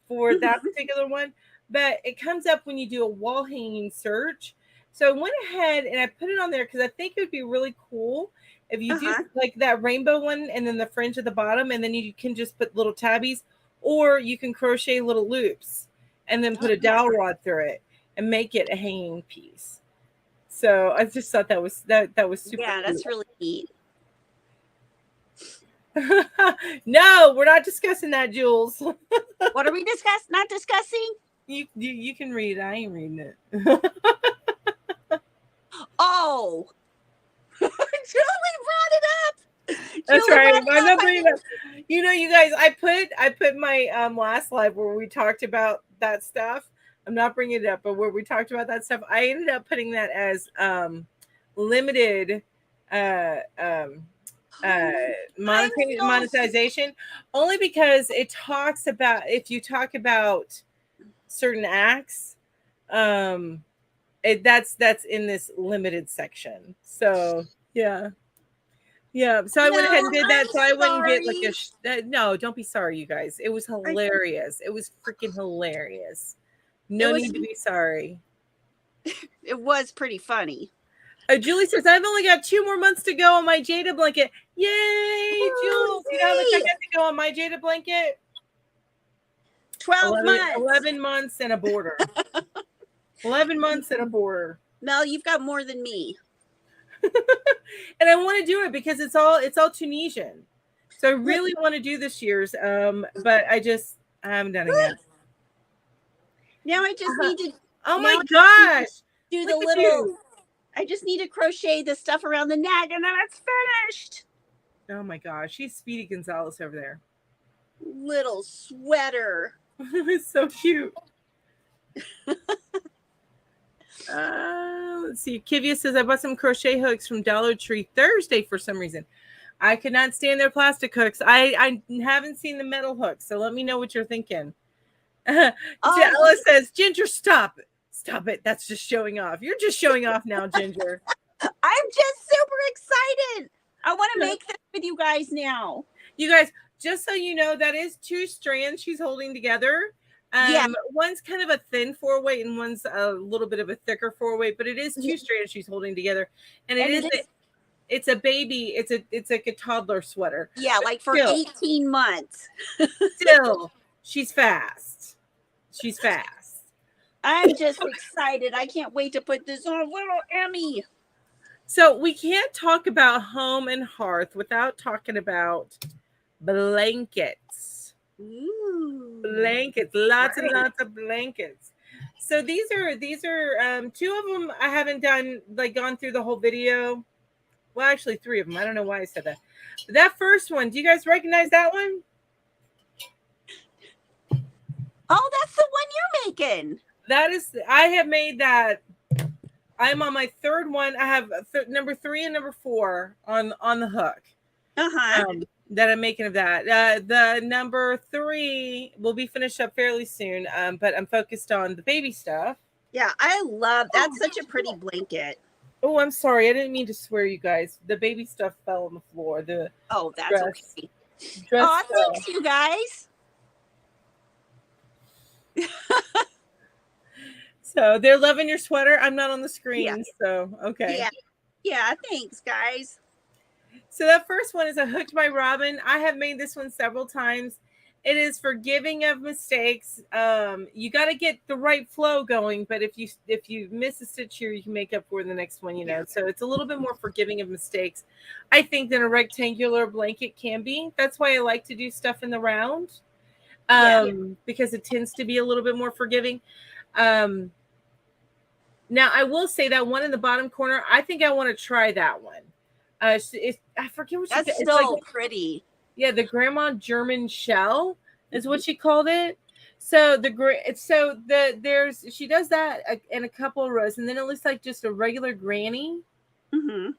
for that particular one, but it comes up when you do a wall hanging search. So I went ahead and I put it on there because I think it would be really cool if you do like that rainbow one and then the fringe at the bottom, and then you can just put little tabbies, or you can crochet little loops and then put a dowel rod through it and make it a hanging piece. So I just thought that was super cool. That's really neat. No, we're not discussing that, Jules. What are we not discussing? You can read it. I ain't reading it. Oh, Julie brought it up. That's right. I'm not bringing it up. You guys, I put my last live where we talked about that stuff. I'm not bringing it up, but where we talked about that stuff, I ended up putting that as limited monetization, only because it talks about, if you talk about certain acts, that's in this limited section. So yeah. So I went ahead and did that. So I wouldn't get like no, don't be sorry, you guys. It was hilarious. It was freaking hilarious. No need to be sorry. It was pretty funny. Julie says, I've only got 2 more months to go on my Jada blanket. Yay, Jules. You know how much I got to go on my Jada blanket? 12 months. 11 months and a border. 11 months and a border. Mel, you've got more than me. And I want to do it because it's all Tunisian. So I really want to do this year's, but I haven't done it yet. Now I just need to. Oh my gosh! Do the little. I just need to crochet the stuff around the neck, and then it's finished. Oh my gosh, she's Speedy Gonzalez over there. Little sweater. It's so cute. Let's see. Kivia says, I bought some crochet hooks from Dollar Tree Thursday for some reason. I could not stand their plastic hooks. I haven't seen the metal hooks, so let me know what you're thinking. Ella says, Ginger, stop it. Stop it. That's just showing off. You're just showing off now, Ginger. I'm just super excited. I want to make this with you guys now. You guys, just so you know, that is 2 strands she's holding together. One's kind of a thin 4-weight and one's a little bit of a thicker 4-weight, but it is 2 strands she's holding together. And it's a baby. It's like a toddler sweater. Yeah, like for 18 months. Still, she's fast. She's fast. I'm just excited. I can't wait to put this on little Emmy. So we can't talk about home and hearth without talking about blankets. Ooh. Blankets, lots and lots of blankets. So these are 2 of them I haven't gone through the whole video. Well, actually 3 of them. I don't know why I said that. But that first one, do you guys recognize that one? Oh, that's the one you're making. I have made that I'm on my third one. I have number 3 and number 4 on the hook. That I'm making of that. The number 3 will be finished up fairly soon. But I'm focused on the baby stuff. Yeah, I love that's such a pretty blanket. Oh, I'm sorry. I didn't mean to swear, you guys. The baby stuff fell on the floor. That's dress, okay. Dress Thanks, you guys. So they're loving your sweater. I'm not on the screen, so okay. Yeah, thanks, guys. So that first one is a Hooked by Robin. I have made this one several times. It is forgiving of mistakes. You got to get the right flow going, but if you miss a stitch here, you can make up for the next one, you know. So it's a little bit more forgiving of mistakes, I think, than a rectangular blanket can be. That's why I like to do stuff in the round, because it tends to be a little bit more forgiving. Now I will say that one in the bottom corner, I think I want to try that one. I forget what that's so pretty. Yeah, the grandma German shell is what she called it. So she does that in a couple of rows, and then it looks like just a regular granny. Mm-hmm.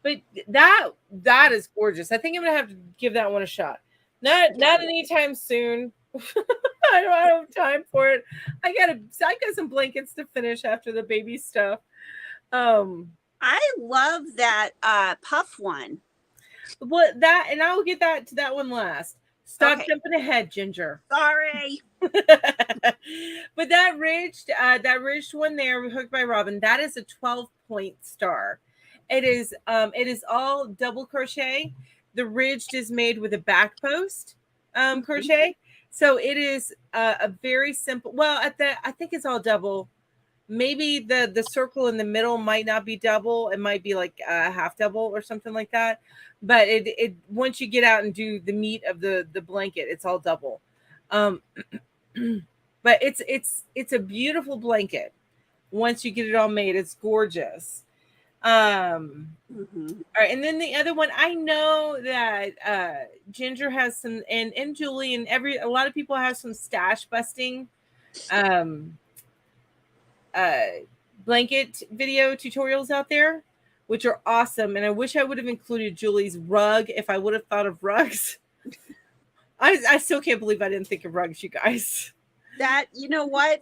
But that is gorgeous. I think I'm gonna have to give that one a shot. Not anytime soon. I don't have time for it. I got some blankets to finish after the baby stuff. I love that puff one. Well, and I will get to that one last. Stop jumping ahead, Ginger. Sorry. But that ridged one there, Hooked by Robin, that is a 12-point star. It is all double crochet. The ridged is made with a back post crochet. So it is a very simple. Well, I think it's all double. Maybe the circle in the middle might not be double. It might be like a half double or something like that. But it once you get out and do the meat of the blanket, it's all double. But it's a beautiful blanket. Once you get it all made, it's gorgeous. All right, and then the other one, I know that Ginger has some, and Julie, and a lot of people have some stash busting blanket video tutorials out there, which are awesome. And I wish I would have included Julie's rug if I would have thought of rugs. I still can't believe I didn't think of rugs, you guys. That, you know what?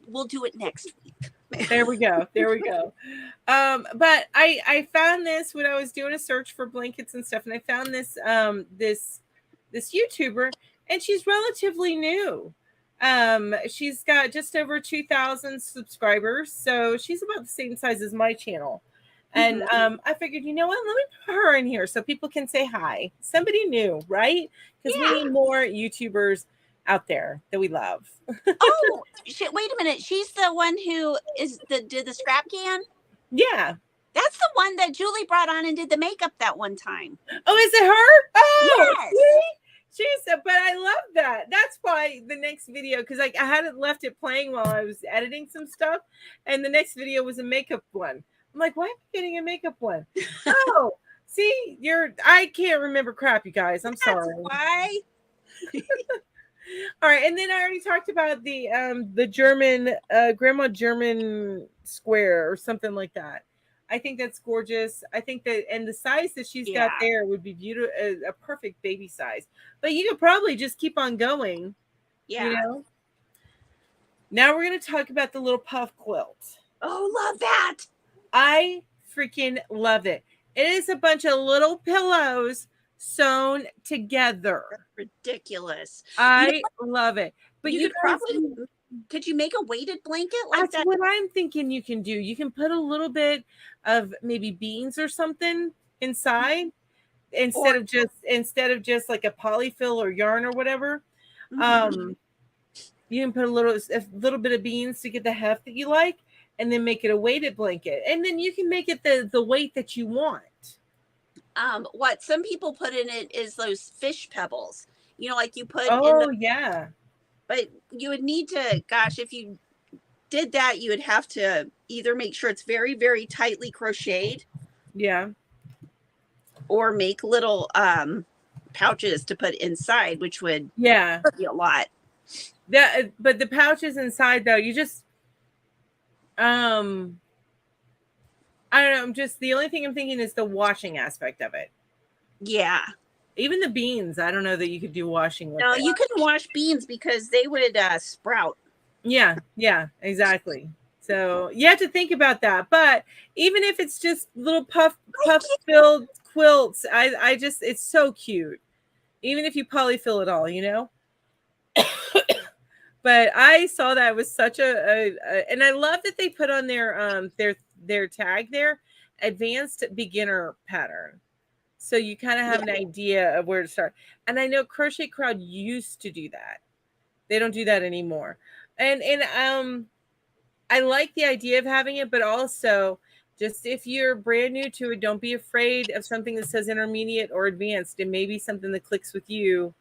We'll do it next week. There we go. But I found this when I was doing a search for blankets and stuff, and I found this this YouTuber, and she's relatively new. She's got just over 2,000 subscribers, so she's about the same size as my channel. And I figured, you know what, let me put her in here so people can say hi. Somebody new, right? Because we need more YouTubers out there that we love. Oh, shit, wait a minute. She's the one who did the scrap can? Yeah. That's the one that Julie brought on and did the makeup that one time. Oh, is it her? Oh, yes. But I love that. That's why the next video, because I hadn't left it playing while I was editing some stuff, and the next video was a makeup one. I'm like, why am I getting a makeup one? Oh, see, I can't remember crap, you guys. I'm sorry. Why? All right, and then I already talked about the German grandma German square or something like that. I think that's gorgeous. I think that, and the size that she's got there would be beautiful, a perfect baby size. But you could probably just keep on going. Yeah. You know. Now we're going to talk about the little puff quilt. Oh, love that! I freaking love it. It is a bunch of little pillows sewn together. That's ridiculous. I love it. But could you make a weighted blanket like that's what I'm thinking you can do. You can put a little bit of maybe beans or something inside instead of just like a polyfill or yarn or whatever. You can put a little bit of beans to get the heft that you like, and then make it a weighted blanket. And then you can make it the weight that you want. What some people put in it is those fish pebbles. You know, like you put yeah. But you would need to, gosh, if you did that, you would have to either make sure it's very, very tightly crocheted. Yeah. Or make little pouches to put inside, which would be a lot. But the pouches inside, though, you just I don't know. I'm just, the only thing I'm thinking is the washing aspect of it. Yeah. Even the beans, I don't know that you could do washing with No, it. you couldn't wash beans because they would sprout. Yeah, exactly. So you have to think about that. But even if it's just little puff filled quilts, I just, it's so cute. Even if you polyfill it all, you know. But I saw that was such a and I love that they put on their tag there, advanced beginner pattern. So you kind of have an idea of where to start. And I know Crochet Crowd used to do that. They don't do that anymore. And I like the idea of having it, but also just if you're brand new to it, don't be afraid of something that says intermediate or advanced. It may be something that clicks with you,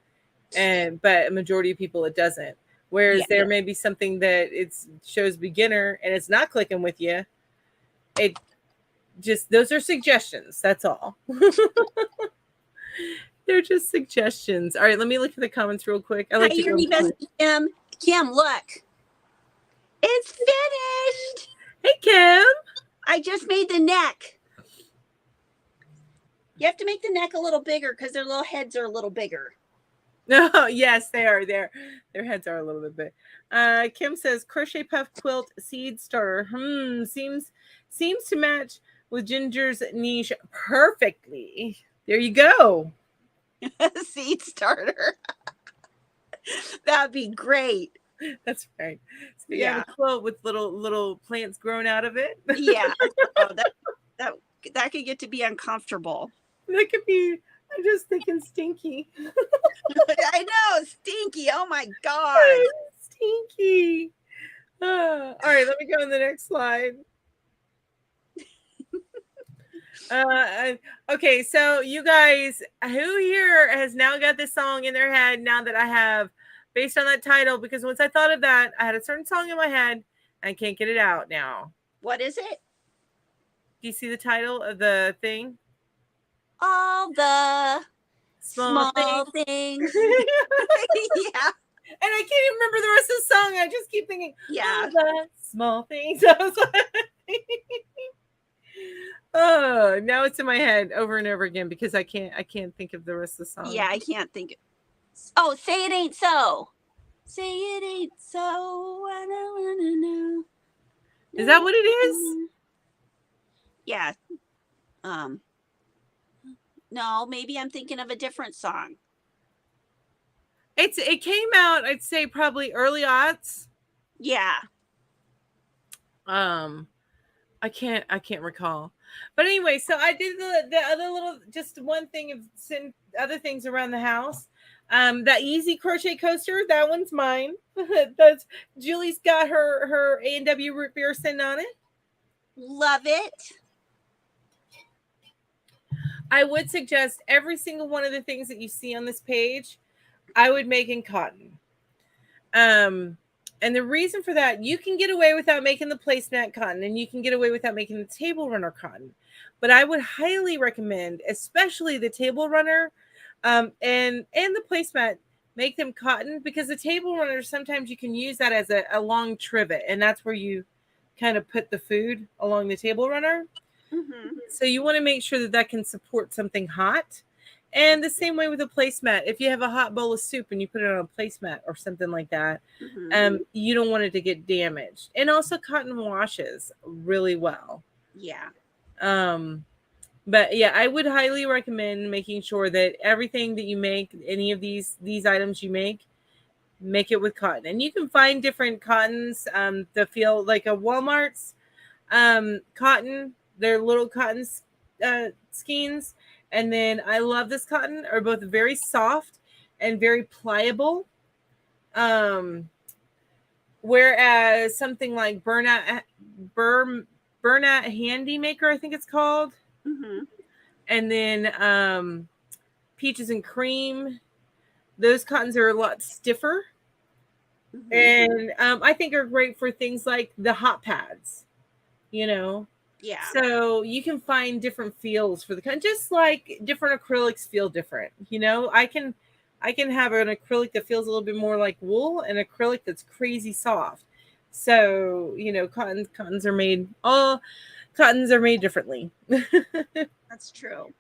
but a majority of people it doesn't. Whereas there may be something that it shows beginner and it's not clicking with you. It just, those are suggestions. That's all. They're just suggestions. All right, let me look at the comments real quick. I like Hi, to your best Kim. Kim, look. It's finished. Hey, Kim. I just made the neck. You have to make the neck a little bigger because their little heads are a little bigger. No, yes, they are. Their heads are a little bit big. Kim says crochet puff quilt seed starter. Seems to match with Ginger's niche perfectly. There you go. Seed starter. That'd be great. That's right. So you have a quilt with little plants growing out of it. Yeah. Oh, that could get to be uncomfortable. That could be. I'm just thinking stinky. I know, stinky. Oh my God. Stinky. All right, let me go on the next slide. Okay, so you guys, who here has now got this song in their head now that I have, based on that title? Because once I thought of that, I had a certain song in my head and I can't get it out now. What is it? Do you see the title of the thing? All the small things. Yeah. And I can't even remember the rest of the song. I just keep thinking, yeah, the small things. I was like, oh, now it's in my head over and over again because I can't think of the rest of the song. Yeah, I can't think. Oh, say it ain't so. Say it ain't so. I don't wanna know. Is that what it is? Yeah. No, maybe I'm thinking of a different song. It came out, I'd say probably early aughts. Yeah. I can't recall. But anyway, so I did the other little, just one thing of send other things around the house. That easy crochet coaster, that one's mine. That's Julie's got her A&W root beer sitting on it. Love it. I would suggest every single one of the things that you see on this page, I would make in cotton. And the reason for that, you can get away without making the placemat cotton, and you can get away without making the table runner cotton. But I would highly recommend, especially the table runner and the placemat, make them cotton, because the table runner, sometimes you can use that as a long trivet, and that's where you kind of put the food along the table runner. Mm-hmm. So you want to make sure that can support something hot. And the same way with a placemat. If you have a hot bowl of soup and you put it on a placemat or something like that, you don't want it to get damaged. And also cotton washes really well. Yeah. But yeah, I would highly recommend making sure that everything that you make, any of these items you make it with cotton. And you can find different cottons that feel like a Walmart's cotton. They're little cotton skeins. And then I love this cotton, are both very soft and very pliable. Whereas something like Burnout Handy Maker, I think it's called. Mm-hmm. And then Peaches and Cream, those cottons are a lot stiffer. Mm-hmm. And I think are great for things like the hot pads, you know. Yeah. So you can find different feels for the cotton, just like different acrylics feel different. You know, I can have an acrylic that feels a little bit more like wool and acrylic that's crazy soft. So, you know, cottons are made all Cottons are made differently. That's true.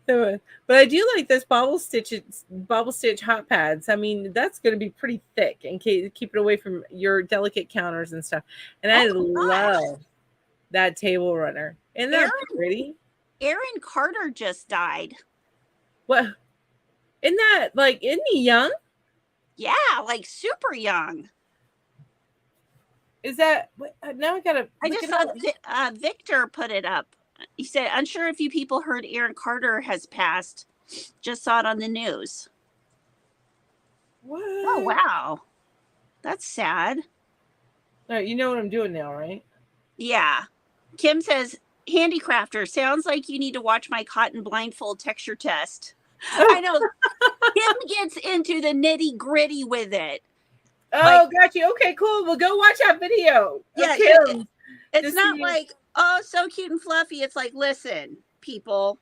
But I do like this bobble stitch hot pads. I mean, that's going to be pretty thick and keep it away from your delicate counters and stuff. And I love that table runner. Isn't that pretty? Aaron Carter just died. What? Isn't that like? Isn't he young? Yeah, like super young. Is that now? I just saw Victor put it up. He said, unsure if you people heard Aaron Carter has passed. Just saw it on the news. What? Oh, wow. That's sad. All right, you know what I'm doing now, right? Yeah. Kim says, handicrafter, sounds like you need to watch my cotton blindfold texture test. I know. Kim gets into the nitty gritty with it. Oh, got you. Okay, cool. We'll go watch that video. Yeah, Kim. It's not like, oh, so cute and fluffy. It's like, listen, people,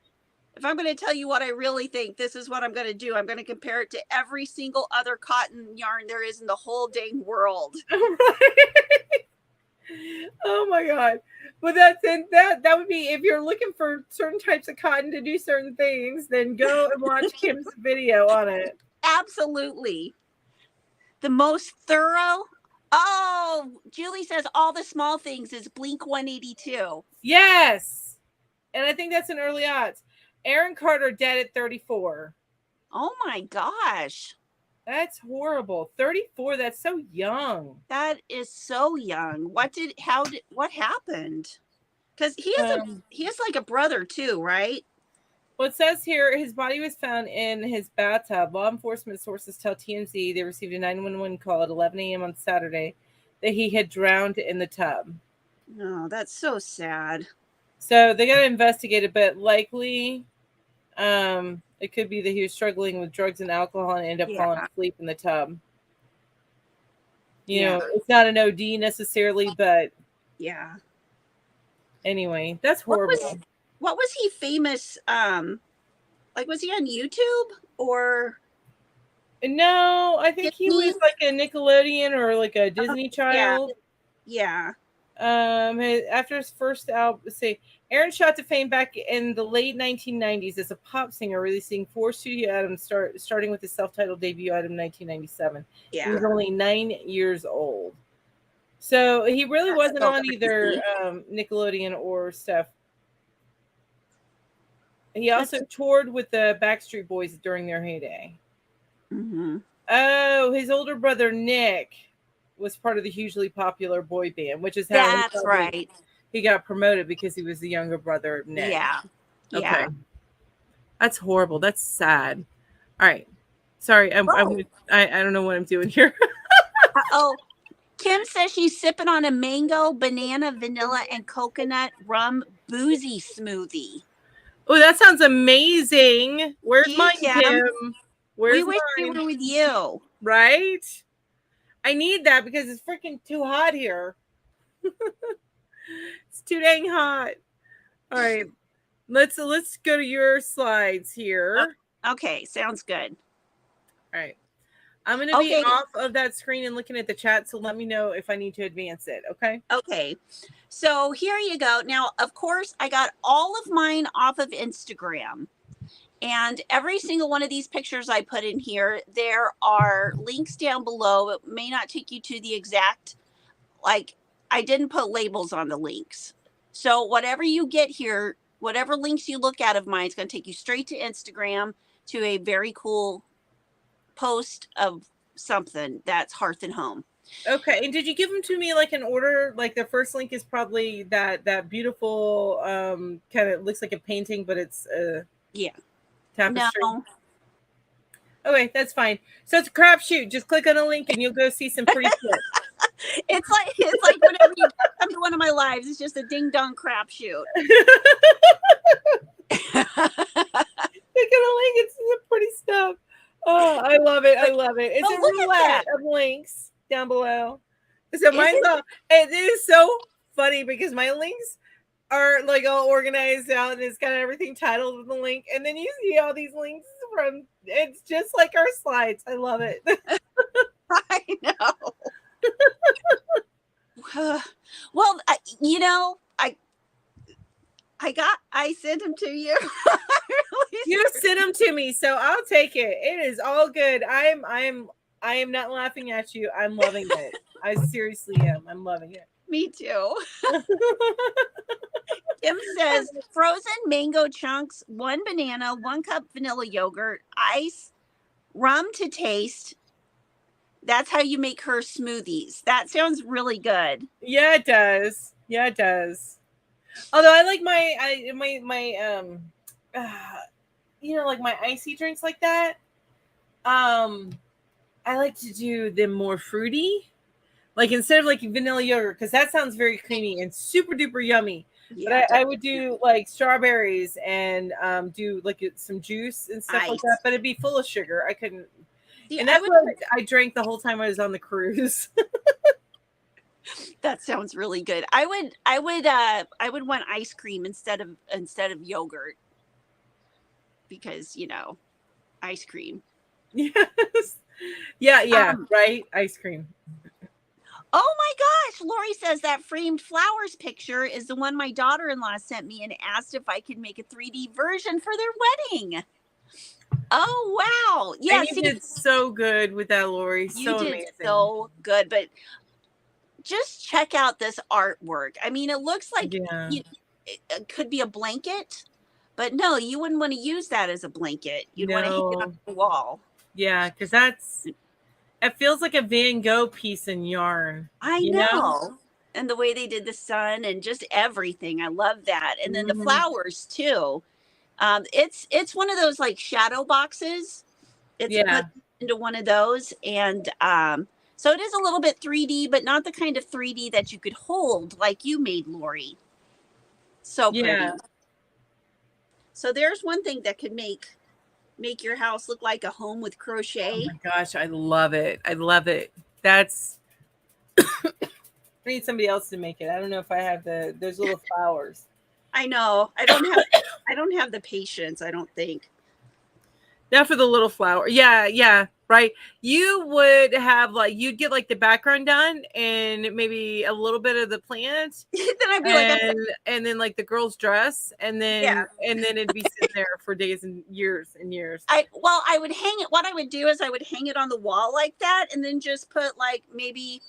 if I'm going to tell you what I really think, this is what I'm going to do. I'm going to compare it to every single other cotton yarn there is in the whole dang world. Oh my God. Well, that would be, if you're looking for certain types of cotton to do certain things, then go and watch Kim's video on it. Absolutely. The most thorough. Oh, Julie says all the small things is Blink 182. Yes. And I think that's an early odds. Aaron Carter dead at 34. Oh my gosh. That's horrible. 34, that's so young. That is so young. What happened? Because he has like a brother too, right? Well, it says here his body was found in his bathtub. Law enforcement sources tell TMZ they received a 911 call at 11 a.m. on Saturday that he had drowned in the tub. No, that's so sad. So they got to investigate it, but likely it could be that he was struggling with drugs and alcohol and ended up falling asleep in the tub. You know, it's not an OD necessarily, but yeah. Anyway, that's horrible. What was he famous? Like, was he on YouTube or? No, I think he was like a Nickelodeon or like a Disney child. Yeah. After his first album, Aaron shot to fame back in the late 1990s as a pop singer, releasing 4 studio albums, starting with his self-titled debut album in 1997. Yeah. He was only 9 years old. So he really wasn't on either Nickelodeon or stuff. He also toured with the Backstreet Boys during their heyday. Mm-hmm. Oh, his older brother Nick was part of the hugely popular boy band, which is how he got promoted, because he was the younger brother of Nick. Yeah. Okay. Yeah. That's horrible. That's sad. All right. Sorry. I don't know what I'm doing here. Kim says she's sipping on a mango, banana, vanilla, and coconut rum boozy smoothie. Oh, that sounds amazing. Where's mine, Kim? We wish we were with you. Right? I need that because it's freaking too hot here. It's too dang hot. All right. Let's go to your slides here. Okay, sounds good. All right. I'm going to be off of that screen and looking at the chat, so let me know if I need to advance it, okay? Okay. So here you go. Now, of course, I got all of mine off of Instagram. And every single one of these pictures I put in here, there are links down below. It may not take you to the exact, like, I didn't put labels on the links. So whatever you get here, whatever links you look at of mine, it's going to take you straight to Instagram to a very cool post of something that's Hearth and Home. Okay. And did you give them to me like in order? Like the first link is probably that beautiful kind of looks like a painting, but it's tapestry. No. Okay, that's fine. So it's a crapshoot. Just click on a link and you'll go see some pretty shit. It's like whenever you come to one of my lives, it's just a ding dong crapshoot. Click on a link. It's some pretty stuff. Oh, I love it. I love it. It's a roulette of links down below. So it is so funny because my links are like all organized out and it's got everything titled with the link. And then you see all these links from, it's just like our slides. I love it. I know. Well, I sent them to you. You sent them to me, so I'll take it. It is all good. I am not laughing at you. I'm loving it. I seriously am. I'm loving it. Me too. Kim says frozen mango chunks, 1 banana, 1 cup vanilla yogurt, ice, rum to taste. That's how you make her smoothies. That sounds really good. Yeah, it does. Yeah, it does. Although I like like my icy drinks like that. I like to do them more fruity. Like instead of like vanilla yogurt, because that sounds very creamy and super duper yummy. Yeah, But I would do like strawberries and do like some juice and stuff like that. But it'd be full of sugar. I couldn't. See, and that's what I drank the whole time I was on the cruise. That sounds really good. I would want ice cream instead of yogurt because ice cream. Yes. Yeah. Right. Ice cream. Oh my gosh, Lori says that framed flowers picture is the one my daughter-in-law sent me and asked if I could make a 3D version for their wedding. Oh wow. Yeah, and you did so good with that, Lori. You did so good, but just check out this artwork. I mean, it looks like it could be a blanket, but no, you wouldn't want to use that as a blanket. You'd want to hang it on the wall. Yeah, because it feels like a Van Gogh piece in yarn. I know. And the way they did the sun and just everything. I love that. And then the flowers too. It's one of those like shadow boxes. It's put into one of those. And so it is a little bit 3D, but not the kind of 3D that you could hold like you made, Lori. So pretty. Yeah. So there's one thing that could make your house look like a home with crochet. Oh my gosh, I love it. I love it. That's I need somebody else to make it. I don't know if I have those little flowers. I know. I don't have the patience, I don't think. Not for the little flower. Yeah, right. You would have you'd get like the background done and maybe a little bit of the plant. Then I'd be and then like the girl's dress and then it'd be sitting there for days and years and years. I would hang it. What I would do is I would hang it on the wall like that and then just put like maybe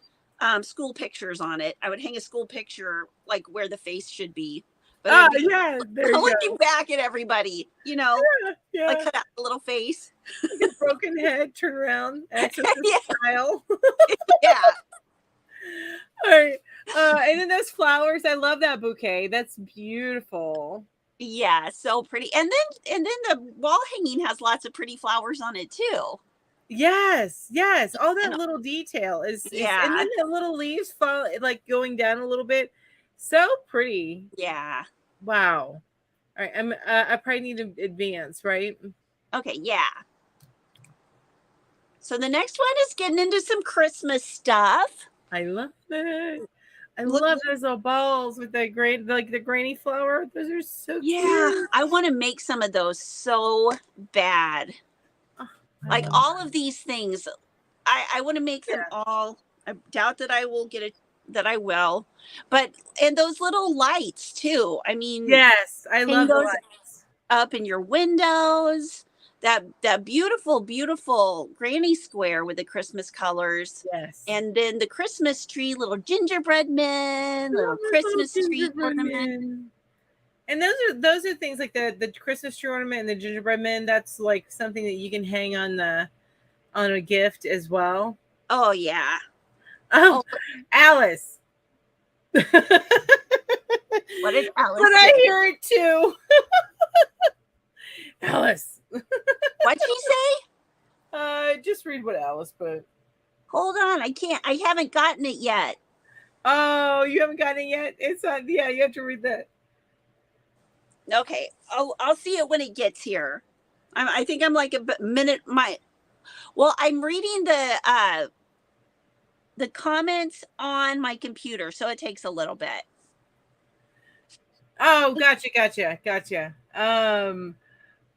school pictures on it. I would hang a school picture like where the face should be. But looking back at everybody, like cut out a little face, like a broken head, turn around, style. Yeah. All right. And then those flowers, I love that bouquet. That's beautiful. Yeah, so pretty. And then the wall hanging has lots of pretty flowers on it too. Yes. All that little detail is and then the little leaves fall like going down a little bit. So pretty. Yeah. Wow. All right. I probably need to advance, right? Okay, yeah. So the next one is getting into some Christmas stuff. I love it. I love those little balls with the granny flower. Those are so cute. I want to make some of those so bad. Like all of these things. I want to make them all. I doubt that I will get it. That I will, and those little lights too. I mean, yes, I love those lights up in your windows. That beautiful granny square with the Christmas colors. Yes, and then the Christmas tree, little gingerbread men, little Christmas tree ornament. And those are things like the Christmas tree ornament and the gingerbread men. That's like something that you can hang on a gift as well. Oh yeah. Oh, Alice. What did Alice But I hear it too. Alice. What'd she say? Just read what Alice put. Hold on, I haven't gotten it yet. Oh, you haven't gotten it yet? It's on. Yeah, you have to read that. Okay, I'll see it when it gets here. I think I'm like a minute. I'm reading the comments on my computer, so it takes a little bit. Oh, gotcha.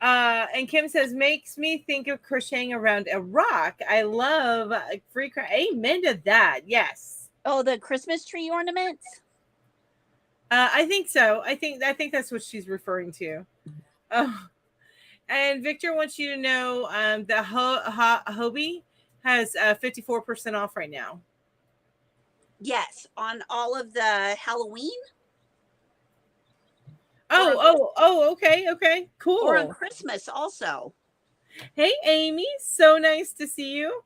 And Kim says, makes me think of crocheting around a rock. I love free Amen to that. Yes. Oh, the Christmas tree ornaments? I think so. I think that's what she's referring to. Oh, and Victor wants you to know the Hobie has 54% off right now. Yes, on all of the Halloween. Okay, cool. Or on Christmas also. Hey, Amy, so nice to see you.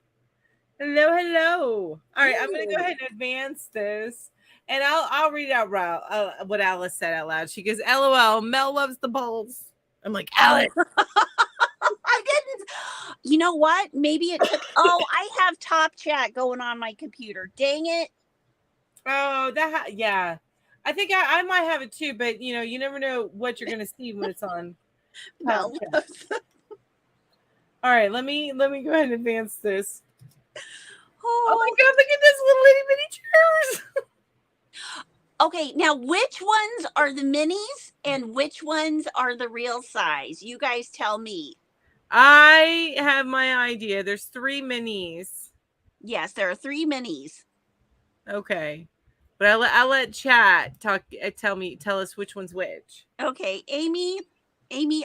Hello. All right, I'm going to go ahead and advance this, and I'll read out what Alice said out loud. She goes, "LOL, Mel loves the balls." I'm like, Alice. I didn't. You know what? Maybe it took. Oh, I have top chat going on my computer. Dang it. Oh, yeah. I think I might have it too, but you never know what you're going to see when it's on. Mel loves. All right, let me go ahead and advance this. Oh my God, look at this little itty bitty chairs. Okay, now which ones are the minis and which ones are the real size? You guys tell me. I have my idea. There's 3 minis. Yes, there are 3 minis. Okay. But I'll let chat tell us which one's which. Okay, Amy,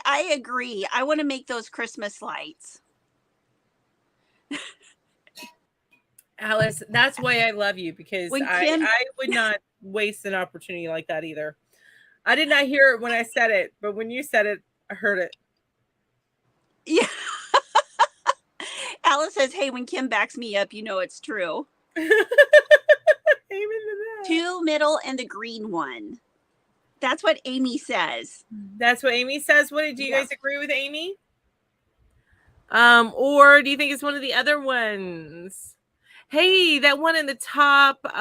I agree. I want to make those Christmas lights. Alice, that's why I love you, because I would not waste an opportunity like that either. I did not hear it when I said it, but when you said it, I heard it. Yeah. Alice says, "Hey, when Kim backs me up, you know it's true." Amen to that. 2 middle and the green one. That's what Amy says. That's what Amy says. What do you guys agree with Amy? Or do you think it's one of the other ones? Hey, that one in the top. What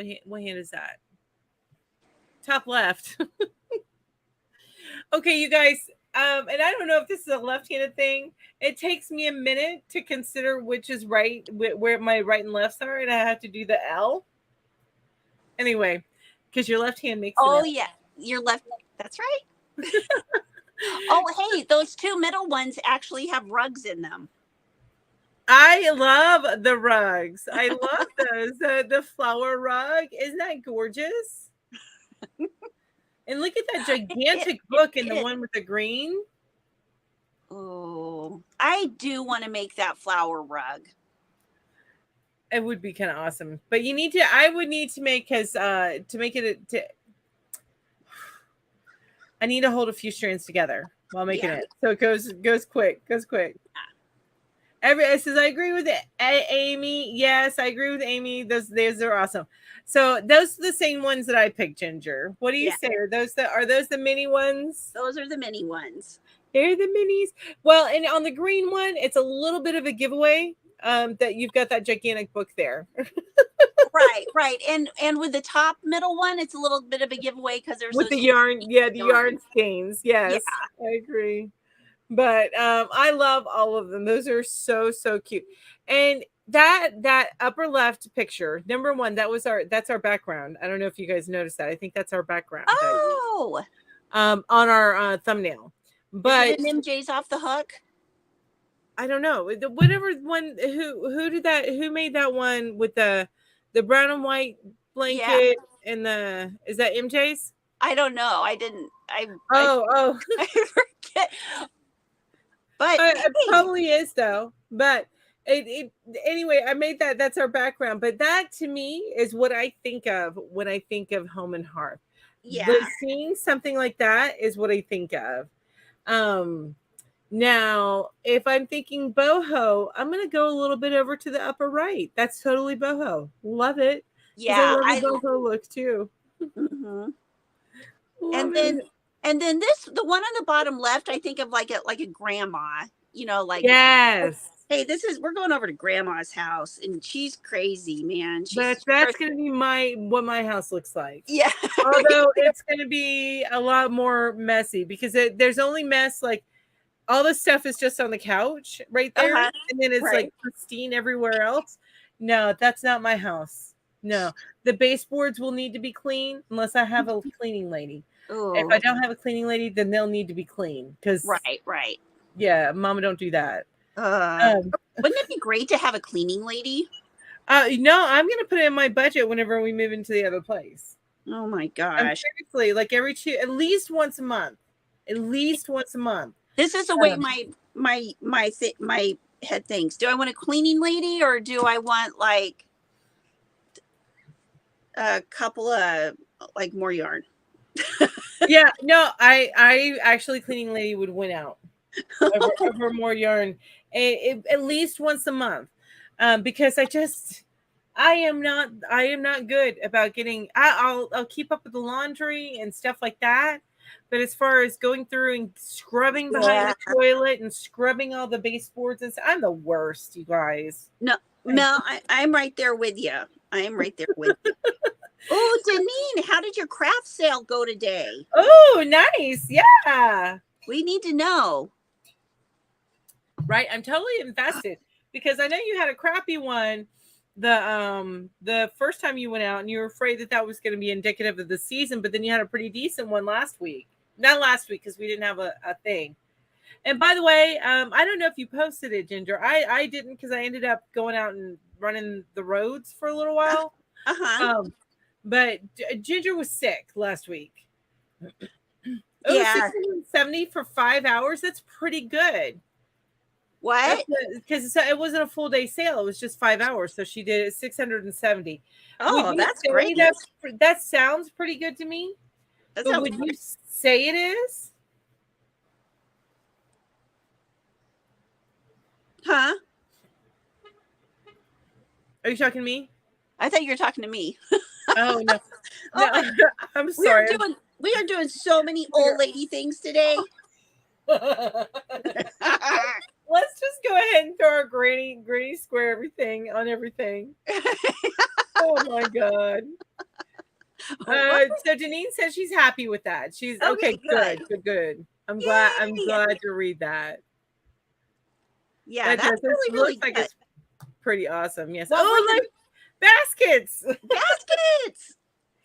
hand is that? Top left. Okay, you guys. And I don't know if this is a left-handed thing. It takes me a minute to consider which is right, where my right and lefts are, and I have to do the L. Anyway, because your left hand makes. Oh yeah, your left. That's right. Oh hey, those 2 middle ones actually have rugs in them. I love the rugs. I love those. The flower rug. Isn't that gorgeous? And look at that gigantic book in the one with the green. Oh, I do want to make that flower rug. It would be kind of awesome. But I would need to make, because to make it, I need to hold a few strands together while making it. So it goes quick. It says, I agree with Amy. Yes, I agree with Amy. Those are awesome. So those are the same ones that I picked, Ginger. What do you say? Are those the mini ones? Those are the mini ones. They're the minis. Well, and on the green one, it's a little bit of a giveaway that you've got that gigantic book there. Right. And with the top middle one, it's a little bit of a giveaway because there's with the yarn, the yarn stains. Yes, yeah. I agree. But I love all of them. Those are so cute. And that upper left picture, number 1, that's our background. I don't know if you guys noticed that. I think that's our background. Oh, on our thumbnail. But is it an MJ's off the hook? I don't know. Whatever one. Who did that? Who made that one with the brown and white blanket and is that MJ's? I don't know. I didn't. I forget. But it probably is though. But anyway, I made that. That's our background. But that to me is what I think of when I think of Home and Hearth. Yeah. But seeing something like that is what I think of. Now, if I'm thinking boho, I'm going to go a little bit over to the upper right. That's totally boho. Love it. Yeah, I love the boho look too. Mm-hmm. And then the one on the bottom left, I think of like a grandma. Like yes. Hey, we're going over to grandma's house, and she's crazy, man. That's going to be what my house looks like. Yeah. Although it's going to be a lot more messy because there's only mess like. All the stuff is just on the couch right there. And then it's like pristine everywhere else. No, that's not my house. No, the baseboards will need to be clean unless I have a cleaning lady. Ooh. If I don't have a cleaning lady, then they'll need to be clean. Right. Yeah, Mama, don't do that. Wouldn't it be great to have a cleaning lady? No, I'm going to put it in my budget whenever we move into the other place. Oh my gosh. Seriously, like at least once a month. At least once a month. This is the way my head thinks. Do I want a cleaning lady or do I want like a couple of like more yarn? Yeah, no, I actually cleaning lady would win out over more yarn at least once a month, because I am not good about getting. I'll keep up with the laundry and stuff like that, but as far as going through and scrubbing behind the toilet and scrubbing all the baseboards and stuff, I'm the worst, you guys. No, Mel, I'm right there with you. I am right there with you. Oh, Deneen, how did your craft sale go today? Oh, nice. Yeah. We need to know. Right. I'm totally invested because I know you had a crappy one the first time you went out and you were afraid that was going to be indicative of the season, but then you had a pretty decent one last week. Not last week because we didn't have a thing. And by the way, I don't know if you posted it, Ginger. I didn't because I ended up going out and running the roads for a little while. But Ginger was sick last week. Yeah. 670 for 5 hours. That's pretty good. What? Because it wasn't a full day sale. It was just 5 hours. So she did it 670. Oh, that's great. That sounds pretty good to me. Would you say it is? Huh? Are you talking to me? I thought you were talking to me. Oh no. No. I'm sorry. We are doing so many old lady things today. Let's just go ahead and throw our granny square everything on everything. Oh my god. So Deneen says she's happy with that. She's okay. Good. I'm glad to read that. Yeah, that's really looks like good. it's pretty awesome. Yes. Well, like baskets. Baskets.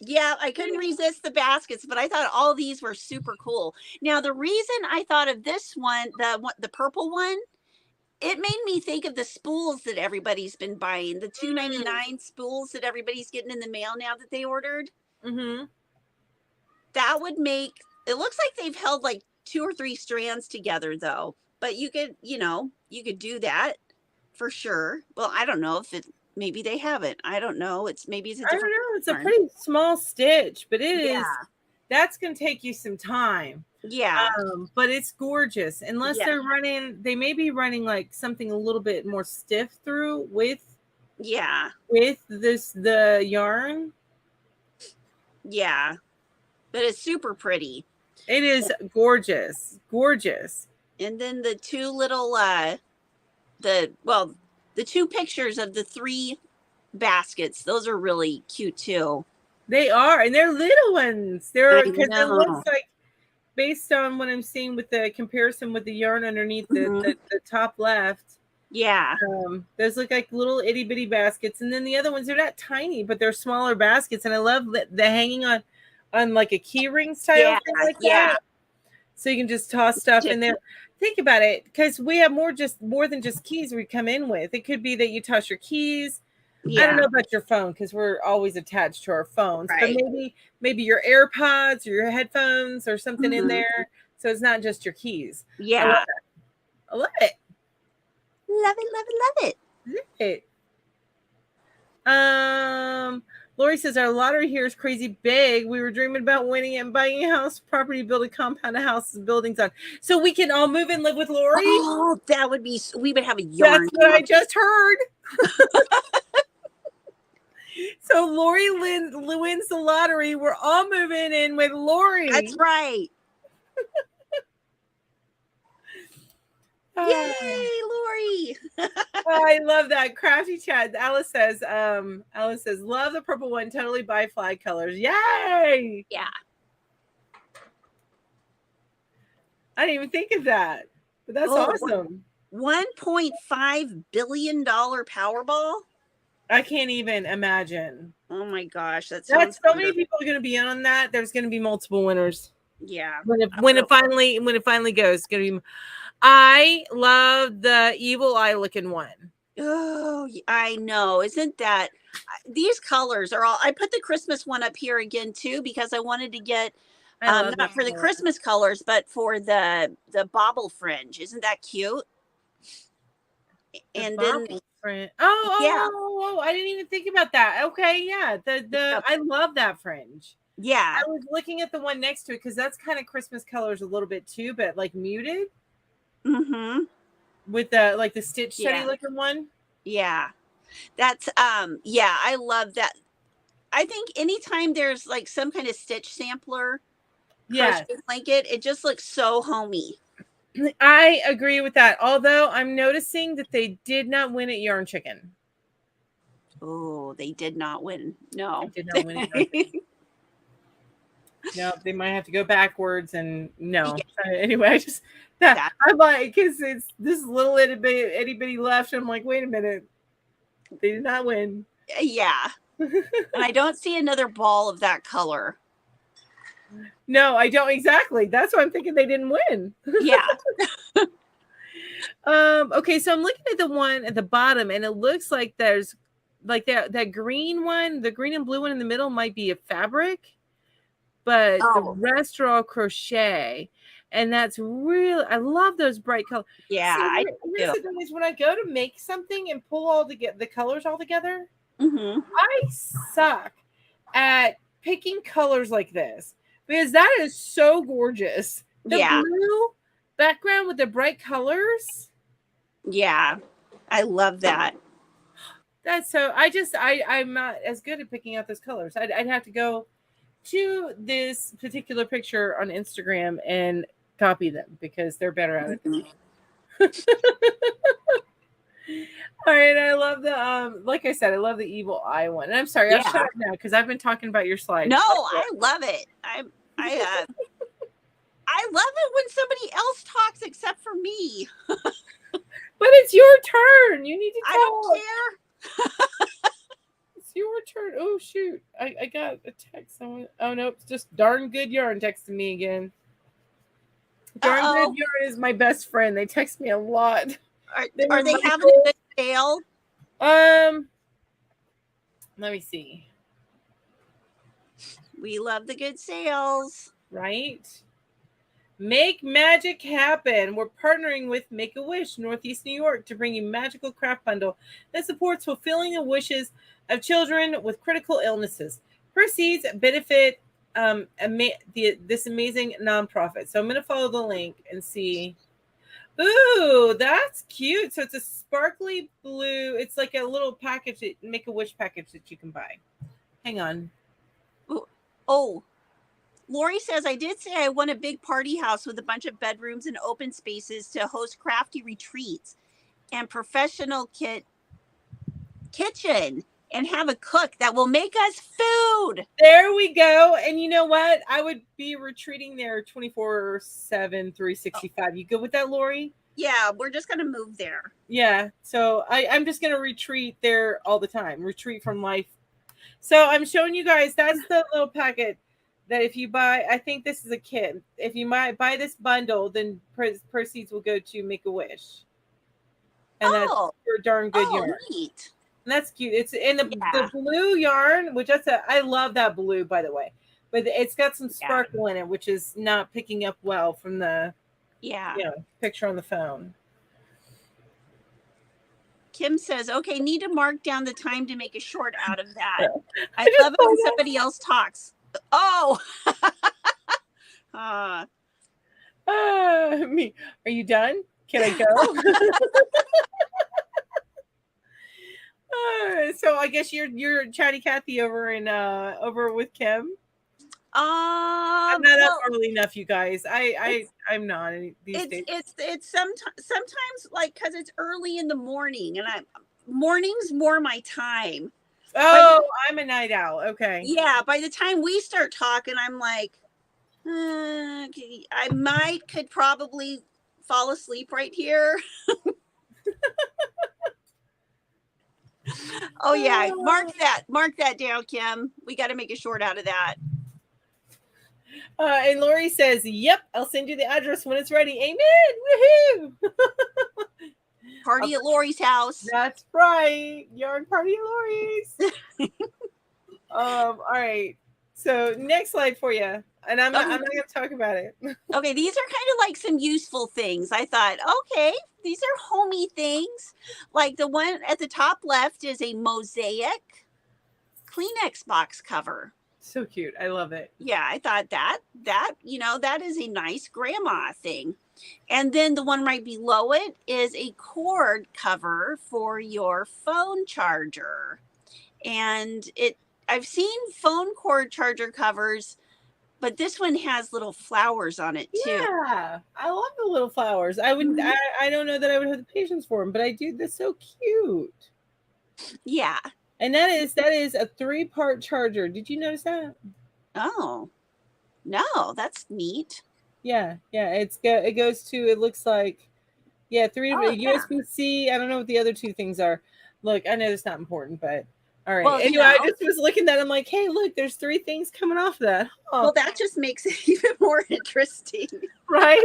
Yeah, I couldn't resist the baskets, but I thought all these were super cool. Now, the reason I thought of this one, the purple one, it made me think of the spools that everybody's been buying, the $2.99 spools that everybody's getting in the mail now that they ordered. Mm-hmm. That would make it looks like they've held like 2 or 3 strands together though. But you could do that for sure. Well, I don't know if maybe they haven't. I don't know. Maybe it's a different. I don't know. It's a pretty small stitch, but it is. That's going to take you some time. Yeah. But it's gorgeous. Unless they may be running like something a little bit more stiff through with the yarn. Yeah. But it's super pretty. It is gorgeous. Gorgeous. And then the 2 little the 2 pictures of the 3 baskets, those are really cute too. They are, and they're little ones. Because it looks like, based on what I'm seeing with the comparison with the yarn underneath the top left. Yeah. Those look like little itty bitty baskets, and then the other ones, they're not tiny, but they're smaller baskets, and I love the hanging on like a key ring style thing like that. So you can just toss stuff in there. Think about it, because we have more than just keys we come in with. It could be that you toss your keys. Yeah. I don't know about your phone because we're always attached to our phones, but maybe your AirPods or your headphones or something in there. So it's not just your keys. Yeah. I love it. Love it. Lori says our lottery here is crazy big. We were dreaming about winning it and buying a house, property, build a compound, a house, and buildings on. So we can all move and live with Lori. Oh, that would be. We would have a yarn. That's what I just heard. So Lori wins the lottery. We're all moving in with Lori. That's right. Yay, Lori. I love that. Crafty chat. Alice says, love the purple one. Totally buy flag colors. Yay. Yeah. I didn't even think of that. But that's awesome. $1.5 billion Powerball. I can't even imagine. Oh my gosh, that's so many people are going to be on that. There's going to be multiple winners. Yeah. When it finally goes, it's going to be. I love the evil eye looking one. Oh, I know. Isn't that? these colors are all, I put the Christmas one up here again too, because I wanted to get, I love not for the Christmas colors, but for the bobble fringe. Isn't that cute? And then, fringe. yeah. Oh, I didn't even think about that. Okay, yeah. I love that fringe. Yeah. I was looking at the one next to it because that's kind of Christmas colors a little bit too, but like muted. Mm-hmm. With the stitch study looking one. Yeah. That's yeah, I love that. I think anytime there's like some kind of stitch sampler crochet blanket, it just looks so homey. I agree with that. Although I'm noticing that they did not win at Yarn Chicken. Oh, they did not win. No. They did not win at Yarn Chicken. No, they might have to go backwards and no. Yeah. Anyway, I just I'm like, because it's this little itty bitty left. I'm like, wait a minute. They did not win. Yeah. And I don't see another ball of that color. No, I don't exactly. That's why I'm thinking they didn't win. Yeah. Okay, so I'm looking at the one at the bottom, and it looks like there's like that green one, the green and blue one in the middle might be a fabric, but the rest are all crochet. And that's really, I love those bright colors. Yeah. Here's the thing is when I go to make something and pull all the colors all together, I suck at picking colors like this because that is so gorgeous. The blue background with the bright colors. Yeah, I love that. That's so, I'm not as good at picking out those colors. I'd have to go to this particular picture on Instagram and copy them because they're better at it than me. All right, I love the like I said, I love the evil eye one. And I'm sorry, I'll shut up now because I've been talking about your slide. No, I love it. I love it when somebody else talks except for me. But it's your turn. You need to talk. I don't care. It's your turn. Oh shoot. I got a text. Oh no, it's just Darn Good Yarn texting me again. Darn Good Yarn is my best friend. They text me a lot. Are they having a good sale? Let me see. We love the good sales. Right? Make magic happen. We're partnering with Make-A-Wish, Northeast New York, to bring you magical craft bundle that supports fulfilling the wishes of children with critical illnesses. Proceeds benefit this amazing nonprofit. So I'm going to follow the link and see. Ooh, that's cute. So it's a sparkly blue. It's like a little package, Make-A-Wish package that you can buy. Hang on. Oh, Lori says, I did say I want a big party house with a bunch of bedrooms and open spaces to host crafty retreats and professional kitchen and have a cook that will make us food. There we go. And you know what? I would be retreating there 24/7, 365. You good with that, Lori? Yeah, we're just going to move there. Yeah. So I'm just going to retreat there all the time. Retreat from life. So I'm showing you guys, that's the little packet that if you buy, I think this is a kit. If you might buy this bundle, then proceeds will go to Make-A-Wish. And that's your Darn Good yarn. Neat. And that's cute. It's in the blue yarn, which I love that blue, by the way. But it's got some sparkle in it, which is not picking up well from the picture on the phone. Kim says, okay, need to mark down the time to make a short out of that. I love it when somebody else talks. Oh. Me. Are you done? Can I go? So I guess you're Chatty Cathy over with Kim. I'm not up early enough, you guys. I'm not these days. It's sometimes like because it's early in the morning, and morning's more my time. Oh, I'm a night owl. Okay. Yeah, by the time we start talking, I'm like, I could probably fall asleep right here. Oh yeah, mark that down, Kim. We got to make a short out of that. And Lori says, "Yep, I'll send you the address when it's ready." Amen. Woohoo! Party at Lori's house. That's right. Yarn party at Lori's. All right. So next slide for you. And I'm not going to talk about it. Okay, these are kind of like some useful things. I thought, okay, these are homey things. Like the one at the top left is a mosaic Kleenex box cover. So cute. I love it. Yeah, I thought that that is a nice grandma thing. And then the one right below it is a cord cover for your phone charger. And I've seen phone cord charger covers, but this one has little flowers on it too. Yeah, I love the little flowers. I would. Mm-hmm. I don't know that I would have the patience for them, but I do. That's so cute. Yeah. And that is a 3-part charger. Did you notice that? Oh, no, that's neat. Yeah. It goes to. It looks like, 3 USB-C. I don't know what the other 2 things are. Look, I know it's not important, but. All right. Well, anyway, I just was looking at it. I'm like, hey, look, there's 3 things coming off that. Oh. Well, that just makes it even more interesting. Right?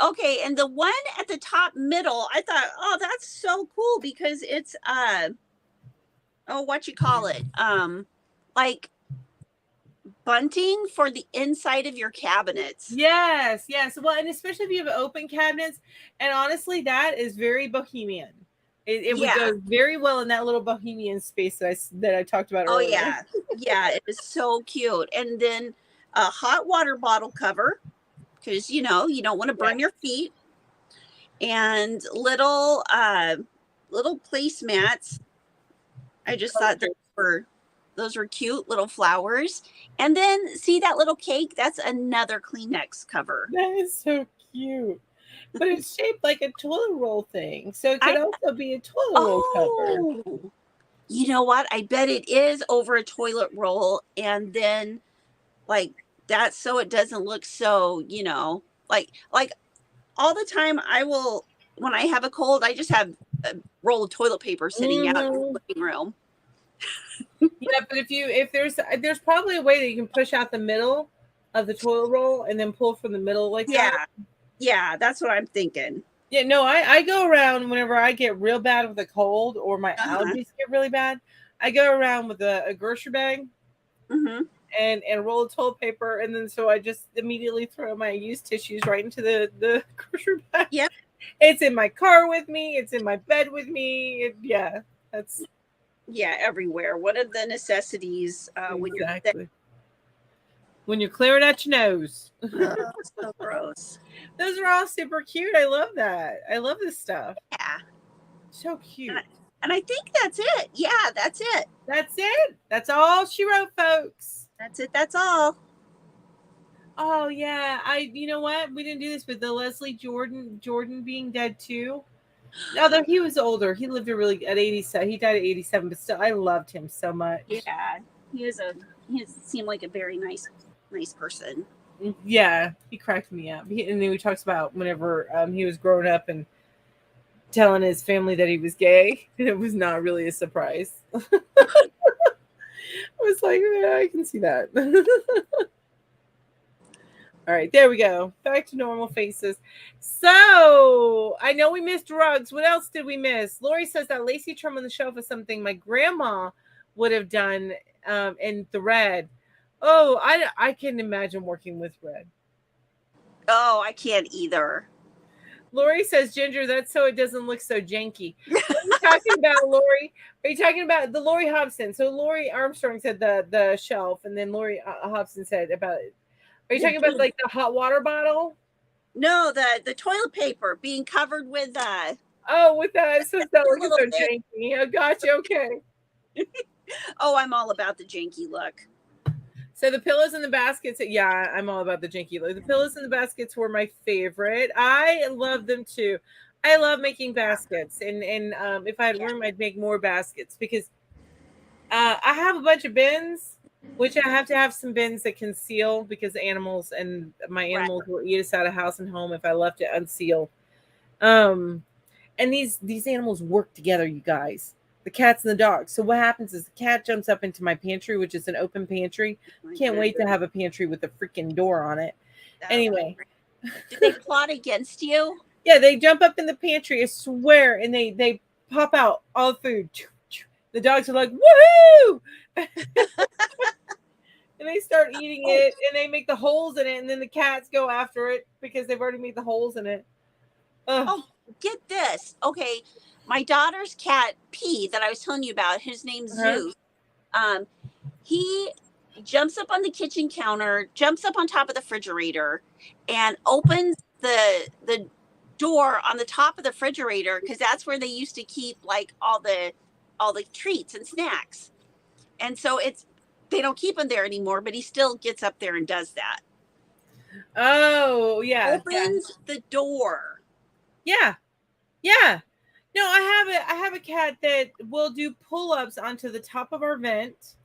Okay. And the one at the top middle, I thought, oh, that's so cool because it's, what you call it? Like bunting for the inside of your cabinets. Yes. Well, and especially if you have open cabinets. And honestly, that is very bohemian. It would go very well in that little bohemian space that I talked about earlier. Oh, yeah. It is so cute. And then a hot water bottle cover, because, you don't want to burn your feet. And little placemats. I just thought those were cute little flowers. And then see that little cake? That's another Kleenex cover. That is so cute. But it's shaped like a toilet roll thing. So it could also be a toilet roll cover. You know what? I bet it is over a toilet roll. And then like that, so it doesn't look so, like all the time when I have a cold, I just have a roll of toilet paper sitting out in the living room. Yeah, but if there's probably a way that you can push out the middle of the toilet roll and then pull from the middle like that. Yeah, that's what I'm thinking. Yeah, no, I go around whenever I get real bad with a cold or my allergies get really bad. I go around with a grocery bag and a roll of toilet paper, and then so I just immediately throw my used tissues right into the grocery bag. Yeah, it's in my car with me. It's in my bed with me. That's everywhere. One of the necessities when you're clearing out your nose. Oh, so gross. Those are all super cute. I love that. I love this stuff. Yeah. So cute. And I think that's it. Yeah, that's it. That's it. That's all she wrote, folks. That's it. That's all. Oh, yeah. You know what? We didn't do this, but the Leslie Jordan being dead too. Although he was older. He lived at 87. He died at 87, but still, I loved him so much. Yeah. He seemed like a very nice person. Yeah, he cracked me up. And then he talks about whenever he was growing up and telling his family that he was gay. It was not really a surprise. I was like, yeah, I can see that. All right, there we go. Back to normal faces. So I know we missed rugs. What else did we miss? Lori says that lacy trim on the shelf is something my grandma would have done in the red. Oh, I can imagine working with red. Oh, I can't either. Lori says, Ginger, that's so it doesn't look so janky. What are you talking about, Lori? Are you talking about the Lori Hobson? So Lori Armstrong said the shelf, and then Lori Hobson said about it. Are you talking about like the hot water bottle? No, the toilet paper being covered with with that. So that looks so janky. Yeah, gotcha. Okay. Oh, I'm all about the janky look. So the pillows and the baskets, yeah, I'm all about the janky look. The pillows and the baskets were my favorite. I love them too. I love making baskets, and if I had room, I'd make more baskets because I have a bunch of bins, which I have to have some bins that can seal because my animals will eat us out of house and home if I left it unsealed. And these animals work together, you guys. The cats and the dogs. So what happens is the cat jumps up into my pantry, which is an open pantry. Can't wait to have a pantry with a freaking door on it. Anyway. Did they plot against you? Yeah, they jump up in the pantry, I swear, and they pop out all the food. The dogs are like, woohoo! And they start eating it, and they make the holes in it, and then the cats go after it because they've already made the holes in it. Ugh. Oh, get this. Okay, my daughter's cat P that I was telling you about, his name's Zeus. He jumps up on the kitchen counter, jumps up on top of the refrigerator, and opens the door on the top of the refrigerator because that's where they used to keep like all the treats and snacks. And so they don't keep him there anymore, but he still gets up there and does that. Oh, yeah. Opens the door. Yeah. Yeah. No, I have a cat that will do pull-ups onto the top of our vent,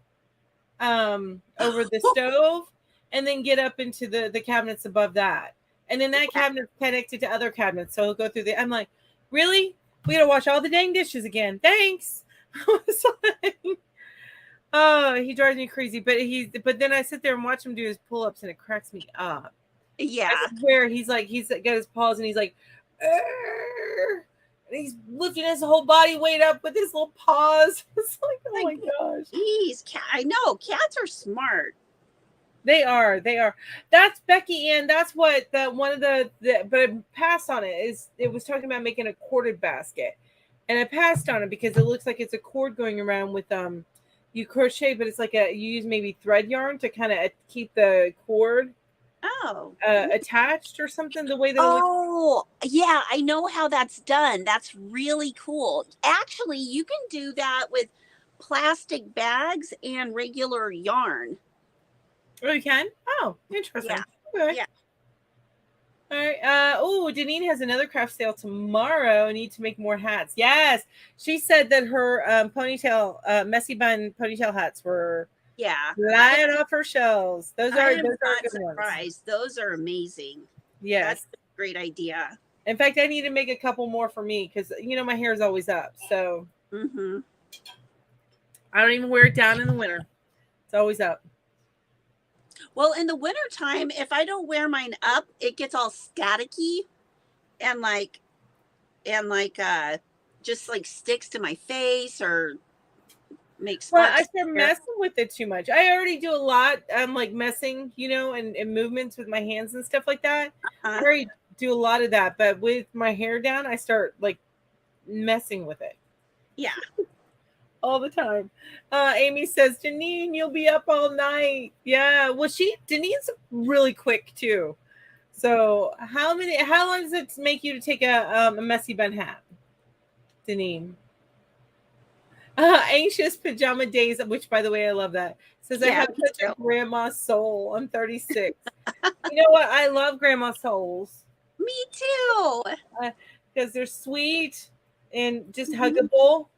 over the stove, and then get up into the cabinets above that. And then that cabinet's connected to other cabinets. So he'll go through I'm like, really? We gotta wash all the dang dishes again. Thanks. Oh, he drives me crazy. But then I sit there and watch him do his pull-ups and it cracks me up. Yeah. I swear he's got his paws and he's like, and he's lifting his whole body weight up with his little paws. It's like, oh my gosh. Jeez, I know. Cats are smart. They are. That's Becky Ann. That's what but I passed on it. It was talking about making a corded basket. And I passed on it because it looks like it's a cord going around with you crochet, but it's like you use maybe thread yarn to kind of keep the cord attached or something, the way that yeah, I know how that's done. That's really cool. Actually, you can do that with plastic bags and regular yarn. Oh, you can? Oh, interesting. Yeah. Okay. Yeah. All right. Deneen has another craft sale tomorrow. I need to make more hats. Yes. She said that her ponytail, messy bun ponytail hats were flying off her shelves. Those are good ones. Those are amazing. Yes. That's a great idea. In fact, I need to make a couple more for me because, my hair is always up. So I don't even wear it down in the winter. It's always up. Well, in the wintertime, if I don't wear mine up, it gets all staticky and just like sticks to my face or makes I start messing with it too much. I already do a lot. I'm like messing, and movements with my hands and stuff like that. I already do a lot of that. But with my hair down, I start like messing with it. Yeah. All the time. Amy says, Janine, you'll be up all night. Yeah. Well, Janine's really quick too. So how long does it make you to take a messy bun hat, Janine? Anxious pajama days, which by the way, I love that. Says I have such a grandma soul. I'm 36. You know what? I love grandma souls. Me too. Because they're sweet and just huggable.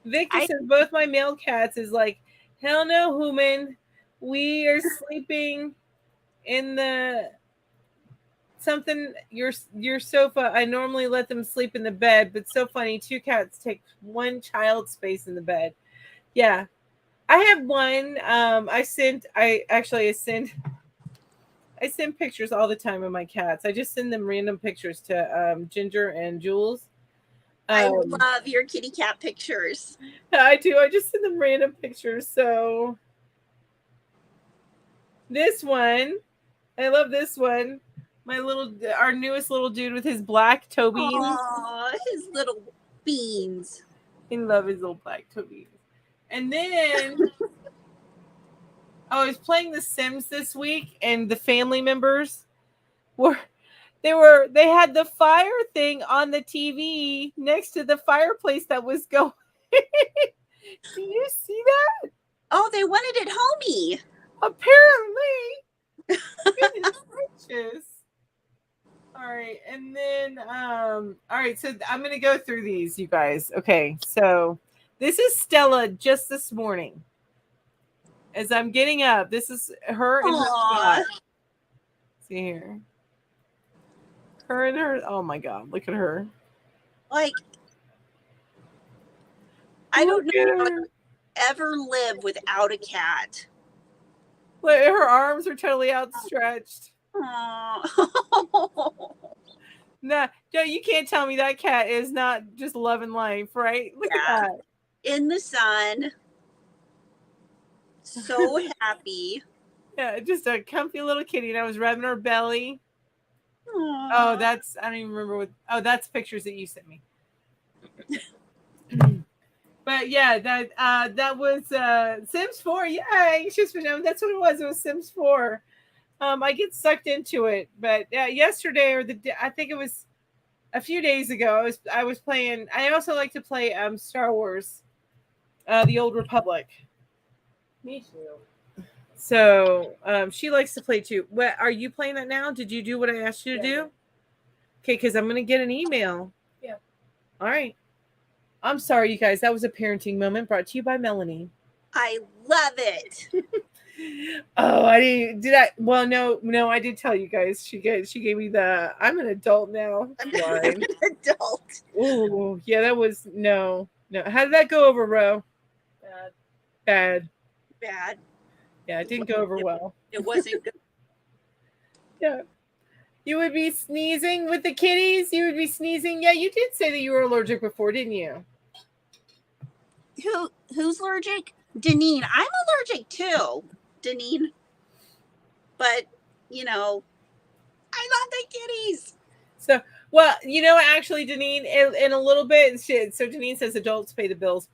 Vicky says both my male cats is like, hell no, human. We are sleeping in your sofa. I normally let them sleep in the bed, but so funny. 2 cats take one child's space in the bed. Yeah. I have one. I send pictures all the time of my cats. I just send them random pictures to Ginger and Jules. I love your kitty cat pictures. I do. I just send them random pictures. So this one, I love this one. Our newest little dude with his black toe beans. Oh, his little beans. I love his little black toe beans. And then I was playing The Sims this week, and the family members they had the fire thing on the TV next to the fireplace that was going. Do you see that? Oh, they wanted it homey. Apparently. Goodness gracious. All right. And then, all right. So I'm going to go through these, you guys. Okay. So this is Stella just this morning. As I'm getting up, this is her and her. See here. Her and her. Oh my God. Look at her. Like, I don't know how to ever live without a cat. Her arms are totally outstretched. No, Joe, you can't tell me that cat is not just loving life, right? Look at Yeah. that. In the sun. So happy. Yeah, just a comfy little kitty. And I was rubbing her belly. Aww. Oh, that's, I don't even remember what, oh, that's pictures that you sent me. But yeah, that was Sims 4. Yay! That's what it was. It was Sims 4. I get sucked into it, but yesterday or I think it was a few days ago, I was playing. I also like to play Star Wars, the Old Republic. Me too. So she likes to play too. What are you playing that now? Did you do what I asked you to do? Okay, because I'm gonna get an email. Yeah. All right. I'm sorry, you guys. That was a parenting moment brought to you by Melanie. I love it. Oh, I didn't. Did I? Well, no. I did tell you guys. She gave me the. I'm an adult now. I'm line. an adult. Ooh, yeah. That was no. How did that go over, Ro? Bad. Yeah, it didn't go over well. It wasn't good. Yeah. You would be sneezing with the kitties. You would be sneezing. Yeah, you did say that you were allergic before, didn't you? Who's allergic? Deneen. I'm allergic too. Deneen. But, I love the kitties. So, well, actually, Deneen, in a little bit, so Deneen says adults pay the bills.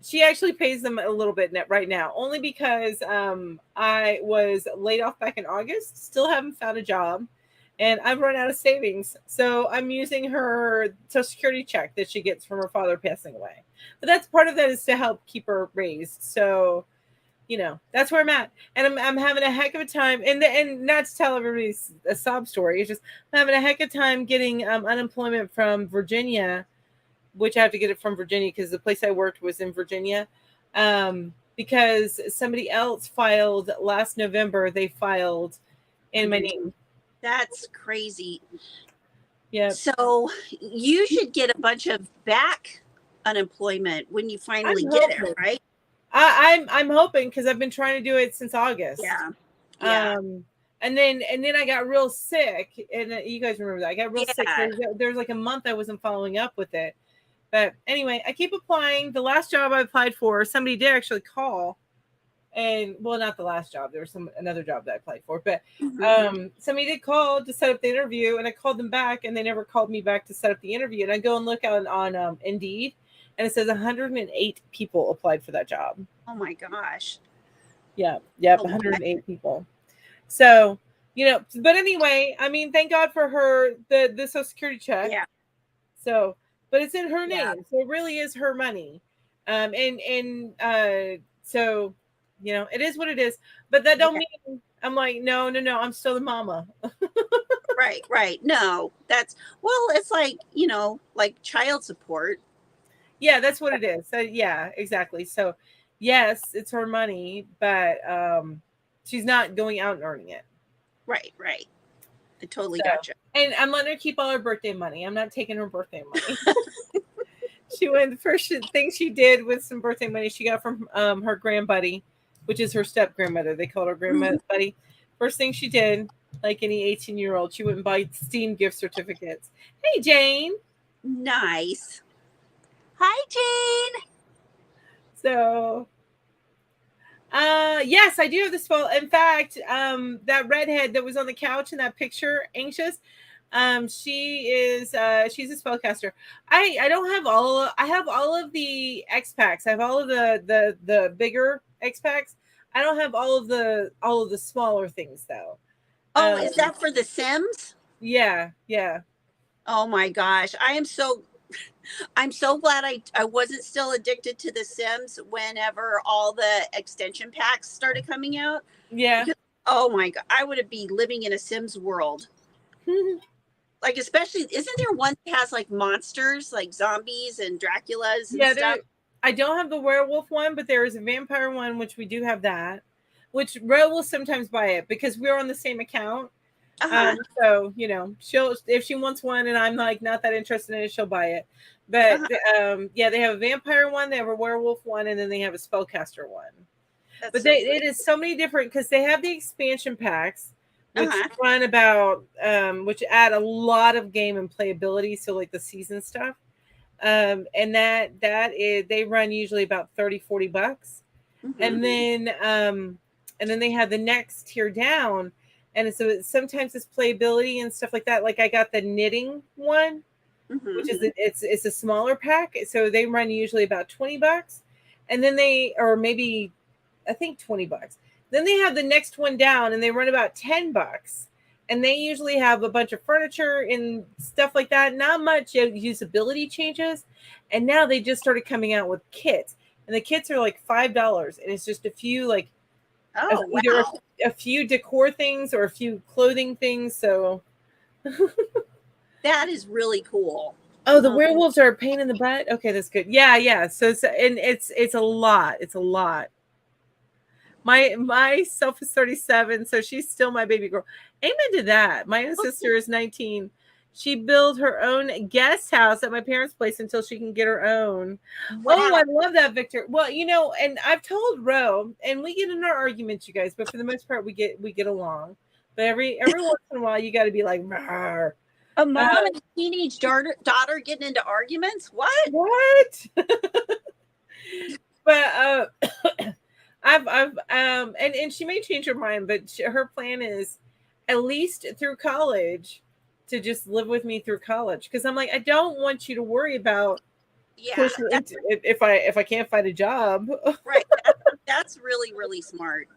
She actually pays them a little bit right now, only because I was laid off back in August, still haven't found a job, and I've run out of savings. So I'm using her Social Security check that she gets from her father passing away. But that's part of that is to help keep her raised. So, that's where I'm at. And I'm having a heck of a time. And not to tell everybody a sob story, it's just I'm having a heck of a time getting unemployment from Virginia, which I have to get it from Virginia because the place I worked was in Virginia. Because somebody else filed last November, they filed in my name. That's crazy. Yeah. So you should get a bunch of back unemployment when you finally get it, right? I'm hoping because I've been trying to do it since August. Yeah. And then I got real sick, and you guys remember that I got real sick. There's like a month I wasn't following up with it. But anyway, I keep applying. The last job I applied for, somebody did actually call. And well, not the last job. There was another job that I applied for. But somebody did call to set up the interview, and I called them back, and they never called me back to set up the interview. And I go and look on Indeed, and it says 108 people applied for that job. Oh my gosh. Yeah. Yep. 108 people. So, but anyway, I mean, thank God for her, the Social Security check. Yeah. So, but it's in her name. Yeah. So it really is her money. So, it is what it is, but that don't mean I'm like, no, I'm still the mama. Right. No, it's like, like child support. Yeah, that's what it is. So, yeah, exactly. So yes, it's her money, but she's not going out and earning it. Right. I totally gotcha. And I'm letting her keep all her birthday money. I'm not taking her birthday money. The first thing she did with some birthday money she got from her grandbuddy, which is her step grandmother. They called her grandbuddy. First thing she did, like any 18-year-old, she went and buy Steam gift certificates. Hey, Jane. Nice. Hi, Jane. So, yes, I do have this fall. In fact, that redhead that was on the couch in that picture, anxious, she's a spellcaster. I don't have I have all of the X packs. I have all of the bigger X packs. I don't have all of the smaller things though. Oh, is that for The Sims? Yeah. Oh my gosh. I'm so glad I wasn't still addicted to The Sims whenever all the extension packs started coming out. Yeah. Because, oh my God. I would be living in a Sims world. Like, especially, isn't there one that has like monsters, like zombies and Draculas and stuff? I don't have the werewolf one, but there is a vampire one, which we do have that, which Ro will sometimes buy it because we're on the same account. So, she'll, if she wants one and I'm like not that interested in it, she'll buy it. But they have a vampire one, they have a werewolf one, and then they have a spellcaster one. It is so many different because they have the expansion packs, which run about which add a lot of game and playability, so like the season stuff. And that is, they run usually about $30-$40. And then they have the next tier down, and so sometimes it's playability and stuff like that. Like I got the knitting one, which is it's a smaller pack, so they run usually about $20. And then or maybe I think $20. Then they have the next one down, and they run about $10. And they usually have a bunch of furniture and stuff like that. Not much usability changes. And now they just started coming out with kits. And the kits are like $5. And it's just a few like either a few decor things or a few clothing things. So that is really cool. Oh, the werewolves are a pain in the butt. Okay, that's good. Yeah. So and it's a lot. It's a lot. My self is 37, so she's still my baby girl. Amen to that. My sister is 19. She built her own guest house at my parents' place until she can get her own. Wow. Oh, I love that, Victor. Well, and I've told Ro, and we get in our arguments, you guys, but for the most part, we get along. But every once in a while, you got to be like, Rawr. A mom and a teenage daughter getting into arguments? What? But and she may change her mind, but her plan is at least through college to just live with me through college. Because I'm like, I don't want you to worry about if I can't find a job. Right. That's really, really smart.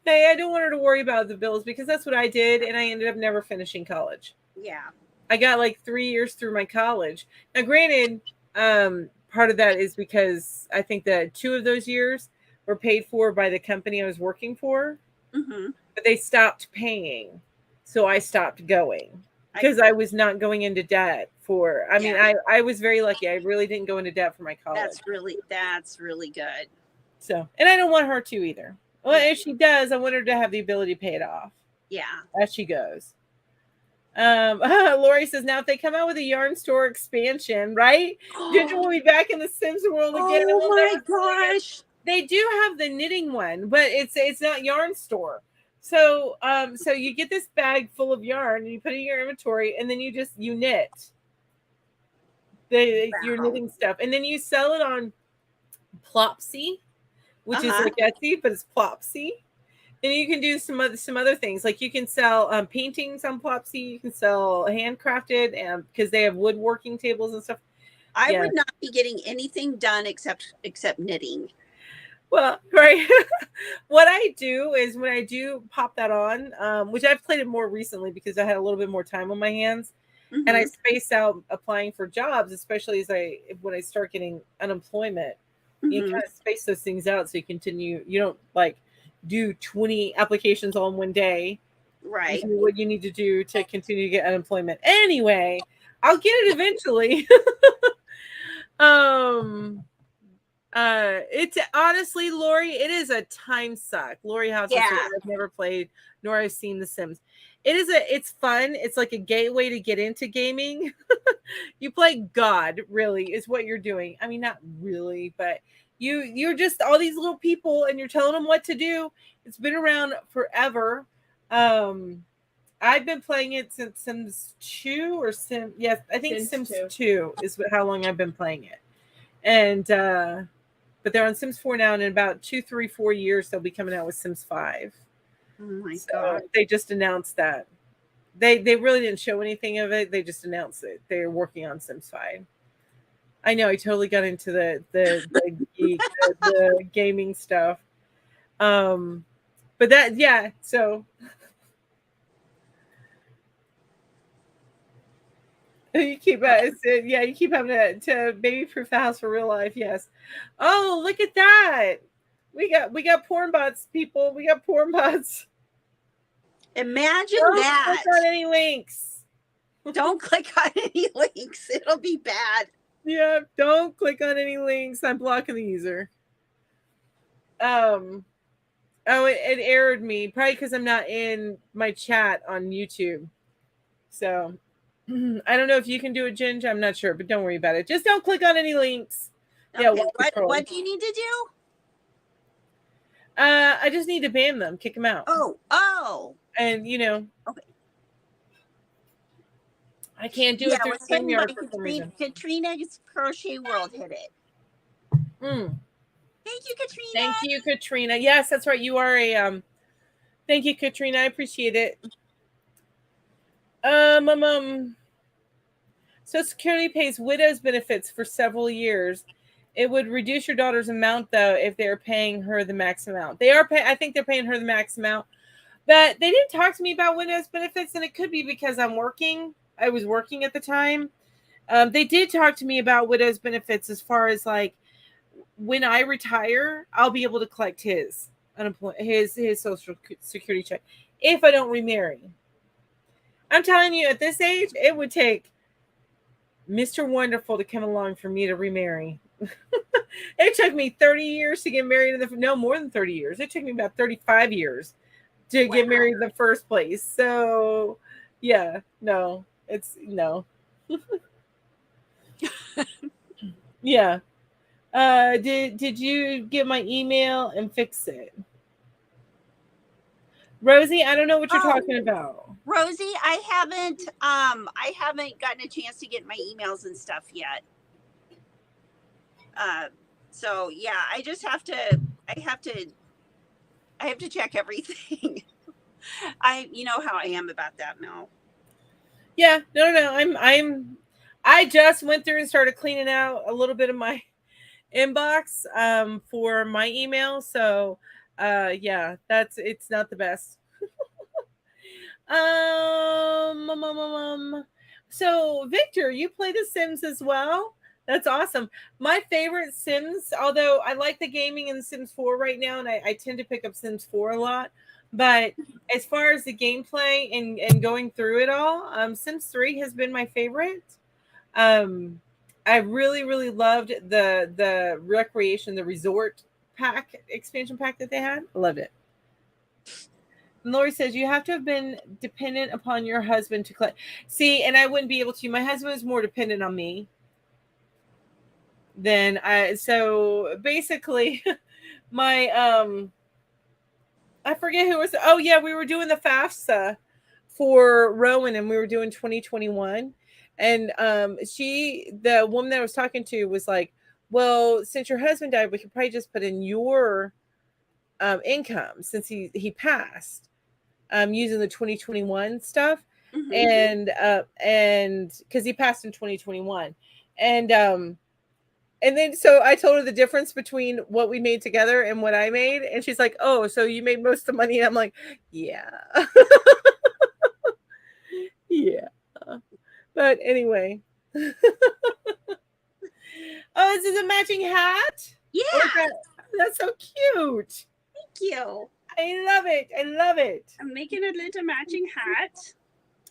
Hey, I don't want her to worry about the bills, because that's what I did, and I ended up never finishing college. Yeah. I got like 3 years through my college. Now, granted, part of that is because I think that 2 of those years were paid for by the company I was working for, but they stopped paying. So I stopped going because I was not going into debt for, I mean, I was very lucky. I really didn't go into debt for my college. That's really good. So, and I don't want her to either. Well, if she does, I want her to have the ability to pay it off. Yeah. As she goes. Lori says, now if they come out with a yarn store expansion, right? Ginger will be back in the Sims world again. Oh my gosh. They do have the knitting one, but it's not yarn store. So so you get this bag full of yarn and you put it in your inventory, and then you knit your knitting stuff, and then you sell it on Plopsy, which is like Etsy, but it's Plopsy. And you can do some other things, like you can sell paintings on Plopsy. You can sell handcrafted, and because they have woodworking tables and stuff. I would not be getting anything done except knitting. Well, right. What I do is when I do pop that on, which I've played it more recently because I had a little bit more time on my hands, and I space out applying for jobs, especially when I start getting unemployment. You kind of space those things out so you continue. You don't like do 20 applications all in one day. Right. You do what you need to do to continue to get unemployment. Anyway, I'll get it eventually. It's honestly, Lori, it is a time suck. Lori House is I've never played, nor I've seen The Sims. It's fun. It's like a gateway to get into gaming. You play God, really, is what you're doing. I mean, not really, but you're just all these little people, and you're telling them what to do. It's been around forever. I've been playing it since Sims 2 or Sims. Yes, I think Sims 2 is how long I've been playing it. And but they're on Sims 4 now, and in about 2, 3, 4 years they'll be coming out with Sims 5. Oh my god! They just announced that. They really didn't show anything of it. They just announced it. They're working on Sims 5. I know. I totally got into the gaming stuff. But that so. You keep you keep having to baby proof the house for real life. Yes. Oh, look at that. We got porn bots, people. We got porn bots. Imagine don't that. Click on any links. Don't click on any links. It'll be bad. Yeah, don't click on any links. I'm blocking the user. Oh, it errored me. Probably because I'm not in my chat on YouTube. So I don't know if you can do it, Ginger. I'm not sure, but don't worry about it. Just don't click on any links. Okay. Yeah. What do you need to do? I just need to ban them, kick them out. Oh. And Okay. I can't do Yeah, it through we're saying by StreamYard for some reason. Katrina's Crochet World hit it. Mm. Thank you, Katrina. Thank you, Katrina. Yes, that's right. You are a Thank you, Katrina. I appreciate it. Social Security pays widows benefits for several years. It would reduce your daughter's amount though if they're paying her the max amount. I think they're paying her the max amount. But they didn't talk to me about widows benefits, and it could be because I'm working. I was working at the time. They did talk to me about widows benefits as far as like when I retire, I'll be able to collect his Social Security check if I don't remarry. I'm telling you, at this age, it would take Mr. Wonderful to come along for me to remarry. It took me 30 years to get married. No, more than 30 years. It took me about 35 years to get married in the first place. So, yeah, no, it's no. Yeah. Did you get my email and fix it? Rosie, I don't know what you're talking about. Rosie, I haven't gotten a chance to get my emails and stuff yet. So yeah, I have to check everything. You know how I am about that, Mel. Yeah, no. I just went through and started cleaning out a little bit of my inbox for my email. So yeah, it's not the best. So Victor, you play The Sims as well? That's awesome. My favorite Sims, although I like the gaming in Sims 4 right now, and I tend to pick up Sims 4 a lot. But as far as the gameplay and going through it all, Sims 3 has been my favorite. I really, really loved the recreation, the resort expansion pack that they had. I loved it. And Lori says you have to have been dependent upon your husband to collect. See, and I wouldn't be able to. My husband is more dependent on me than I. So basically, my I forget who was. Oh yeah, we were doing the FAFSA for Rowan, and we were doing 2021. And the woman that I was talking to was like, "Well, since your husband died, we could probably just put in your income since he passed." Using the 2021 stuff, and because he passed in 2021, and then so I told her the difference between what we made together and what I made, and she's like, "Oh, so you made most of the money?" And I'm like, "Yeah, yeah." But anyway, oh, this is a matching hat. Yeah, that's so cute. Thank you. I love it. I love it. I'm making a little matching hat.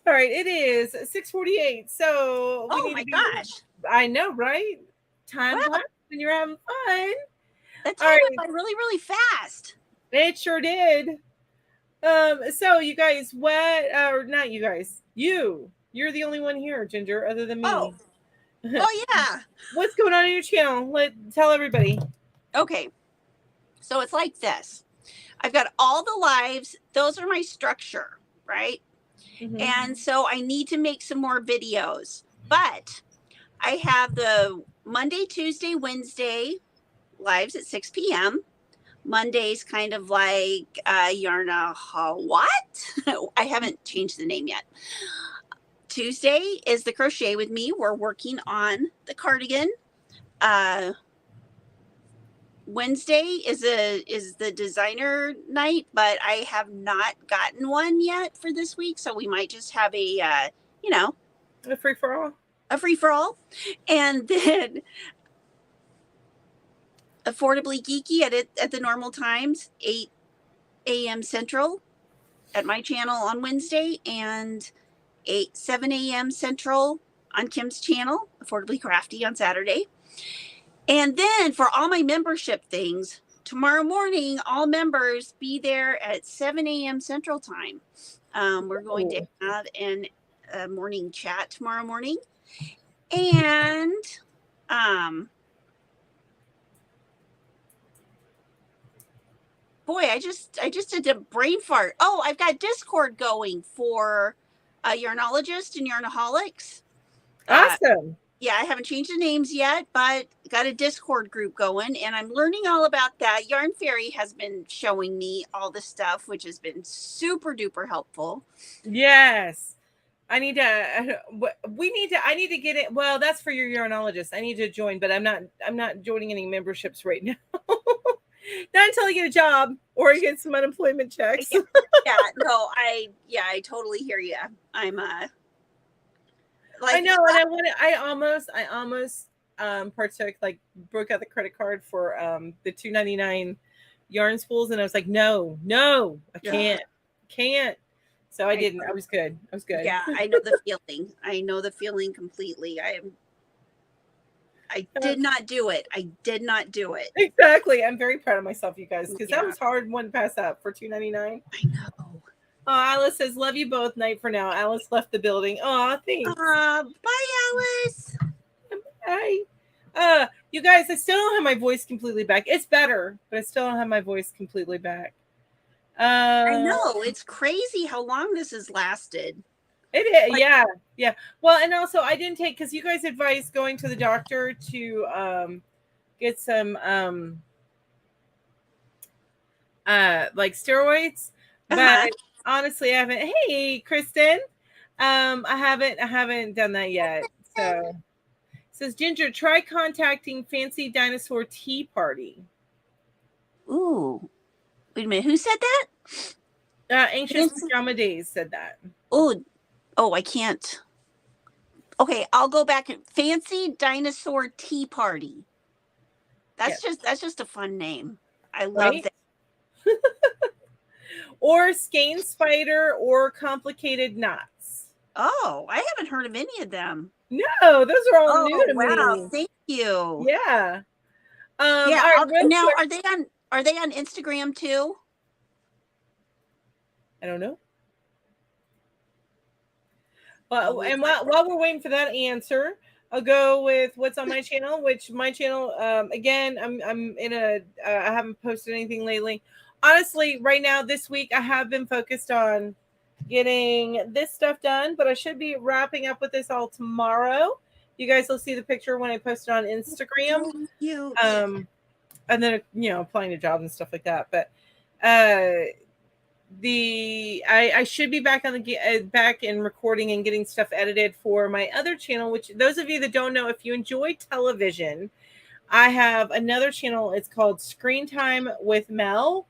All right, it is 6:48. So oh my gosh, I know, right? Time flies when you're having fun. That time went by really, really fast. It sure did. So you guys, or not you guys? You're the only one here, Ginger, other than me. Oh yeah. What's going on in your channel? Tell everybody. Okay, so it's like this. I've got all the lives. Those are my structure, right? Mm-hmm. And so I need to make some more videos. But I have the Monday, Tuesday, Wednesday lives at 6 p.m. Monday's kind of like Yarna what? I haven't changed the name yet. Tuesday is the crochet with me. We're working on the cardigan. Wednesday is the designer night, but I have not gotten one yet for this week, so we might just have a free for all. A free for all, and then Affordably Geeky at the normal times, 8 a.m. Central at my channel on Wednesday, and 7 a.m. Central on Kim's channel, Affordably Crafty on Saturday. And then for all my membership things, tomorrow morning, all members be there at 7 a.m. Central Time. We're going to have a morning chat tomorrow morning. And boy, I just did a brain fart. Oh, I've got Discord going for yarnologist and yarnaholics. Awesome. Yeah, I haven't changed the names yet, but got a Discord group going, and I'm learning all about that. Yarn Fairy has been showing me all the stuff, which has been super duper helpful. Yes. I need to I need to get it. Well, that's for your yarnologist. I need to join, but I'm not joining any memberships right now. Not until I get a job or I get some unemployment checks. Yeah, no, I totally hear you. I'm I know, and I almost partook, like broke out the credit card for the $2.99 yarn spools, and I was like, no, I can't. So I didn't. I was good. Yeah, I know the feeling. I know the feeling completely. I did not do it. Exactly. I'm very proud of myself, you guys, because that was hard one to pass up for $2.99. I know. Alice says, love you both. Night for now. Alice left the building. Oh, thanks. Bye, Alice. Bye. You guys, I still don't have my voice completely back. It's better, but I still don't have my voice completely back. I know. It's crazy how long this has lasted. It is, yeah. Well, and also I didn't take, because you guys advised going to the doctor to get some like steroids, but honestly I haven't. Hey, Kristen, I haven't done that yet. So it says, Ginger, try contacting Fancy Dinosaur Tea Party. Ooh, wait a minute, who said that? Anxious Pajama Days said that. Oh, I can't. Okay, I'll go back. Fancy Dinosaur Tea Party. That's just a fun name. I love that. Or Skein Spider or Complicated Knots. Oh, I haven't heard of any of them. No, those are all new to me. Wow, thank you. Yeah. Now are they on Instagram too? I don't know. Well, and while we're waiting for that answer, I'll go with what's on my channel. Which my channel, again, I'm in a. I haven't posted anything lately. Honestly, right now this week I have been focused on getting this stuff done, but I should be wrapping up with this all tomorrow. You guys will see the picture when I post it on Instagram. And then applying to jobs and stuff like that. But I should be back on back in recording and getting stuff edited for my other channel, which those of you that don't know, if you enjoy television, I have another channel. It's called Screen Time with Mel.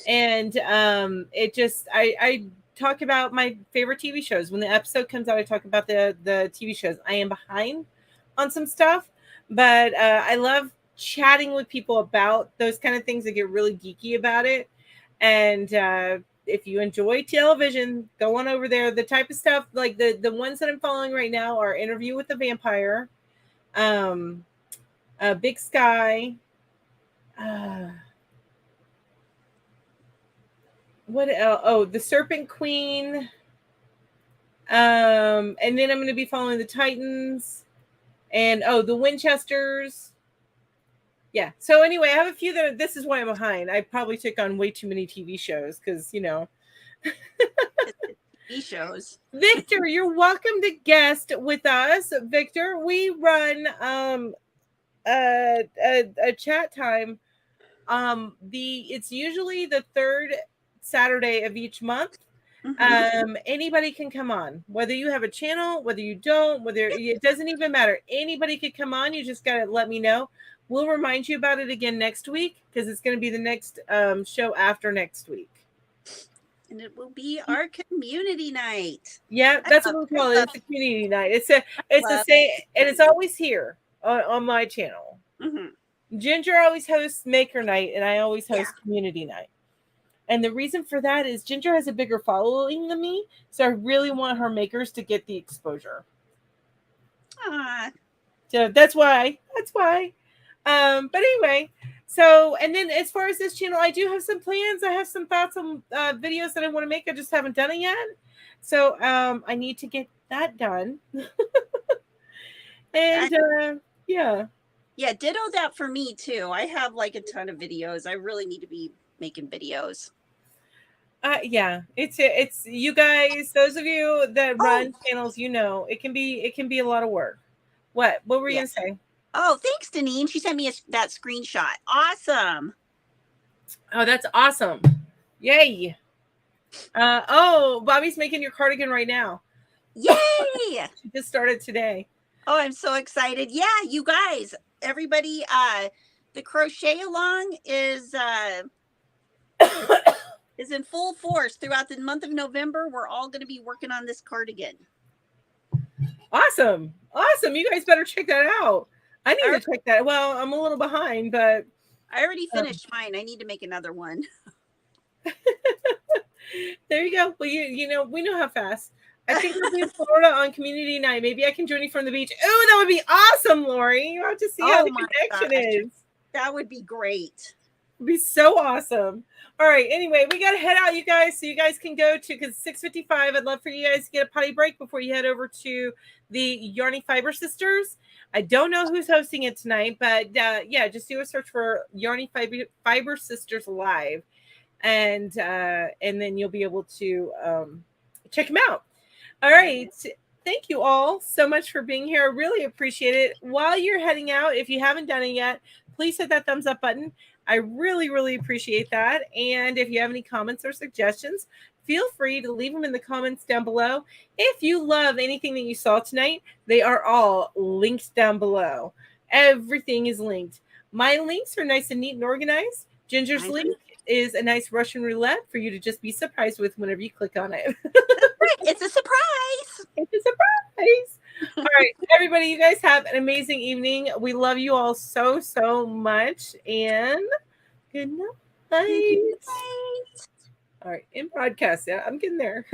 And I talk about my favorite TV shows. When the episode comes out, I talk about the TV shows. I am behind on some stuff, but I love chatting with people about those kind of things and get really geeky about it. And if you enjoy television, go on over there. The type of stuff, like the ones that I'm following right now are Interview with the Vampire, Big Sky, what else? Oh, the Serpent Queen, and then I'm going to be following the Titans, and the Winchesters. Yeah. So anyway, I have a few that this is why I'm behind. I probably took on way too many TV shows because TV shows. Victor, you're welcome to guest with us. Victor, we run a chat time. It's usually the third Saturday of each month. Mm-hmm. Anybody can come on, whether you have a channel, whether you don't, it doesn't even matter. Anybody could come on. You just got to let me know. We'll remind you about it again next week because it's going to be the next show after next week. And it will be our community night. Yeah, that's what we call it. It's a community night. It's the same, and it's always here on my channel. Mm-hmm. Ginger always hosts Maker Night, and I always host Community Night. And the reason for that is Ginger has a bigger following than me, so I really want her makers to get the exposure. So that's why. But anyway, so, and then as far as this channel, I do have some plans. I have some thoughts on videos that I want to make. I just haven't done it yet. So I need to get that done. And yeah, ditto that for me too. I have like a ton of videos. I really need to be making videos. Yeah, it's you guys. Those of you that run channels, you know, it can be a lot of work. What were you gonna say? Oh, thanks, Deneen. She sent me that screenshot. Awesome. Oh, that's awesome! Yay! Oh, Bobby's making your cardigan right now. Yay! She just started today. Oh, I'm so excited. Yeah, you guys, everybody, the crochet along is in full force throughout the month of November. We're all going to be working on this cardigan. Awesome. You guys better check that out. I need to check that. Well, I'm a little behind, but I already finished mine. I need to make another one. There you go. Well, you know, we know how fast. I think we'll be in Florida on community night. Maybe I can join you from the beach. Oh, that would be awesome, Lori. You have to see how the connection is. That would be great. It'd be so awesome. All right. Anyway, we got to head out, you guys, so you guys can go to, because 6:55. I'd love for you guys to get a potty break before you head over to the Yarny Fiber Sisters. I don't know who's hosting it tonight, but yeah, just do a search for Yarny Fiber Sisters Live, and then you'll be able to check them out. All right. Thank you all so much for being here. I really appreciate it. While you're heading out, if you haven't done it yet, please hit that thumbs up button. I really, really appreciate that. And if you have any comments or suggestions, feel free to leave them in the comments down below. If you love anything that you saw tonight, they are all linked down below. Everything is linked. My links are nice and neat and organized. Ginger's link is a nice Russian roulette for you to just be surprised with whenever you click on it. It's a surprise. It's a surprise. All right, everybody, you guys have an amazing evening. We love you all so, so much. And good night. All right, in broadcast. Yeah, I'm getting there.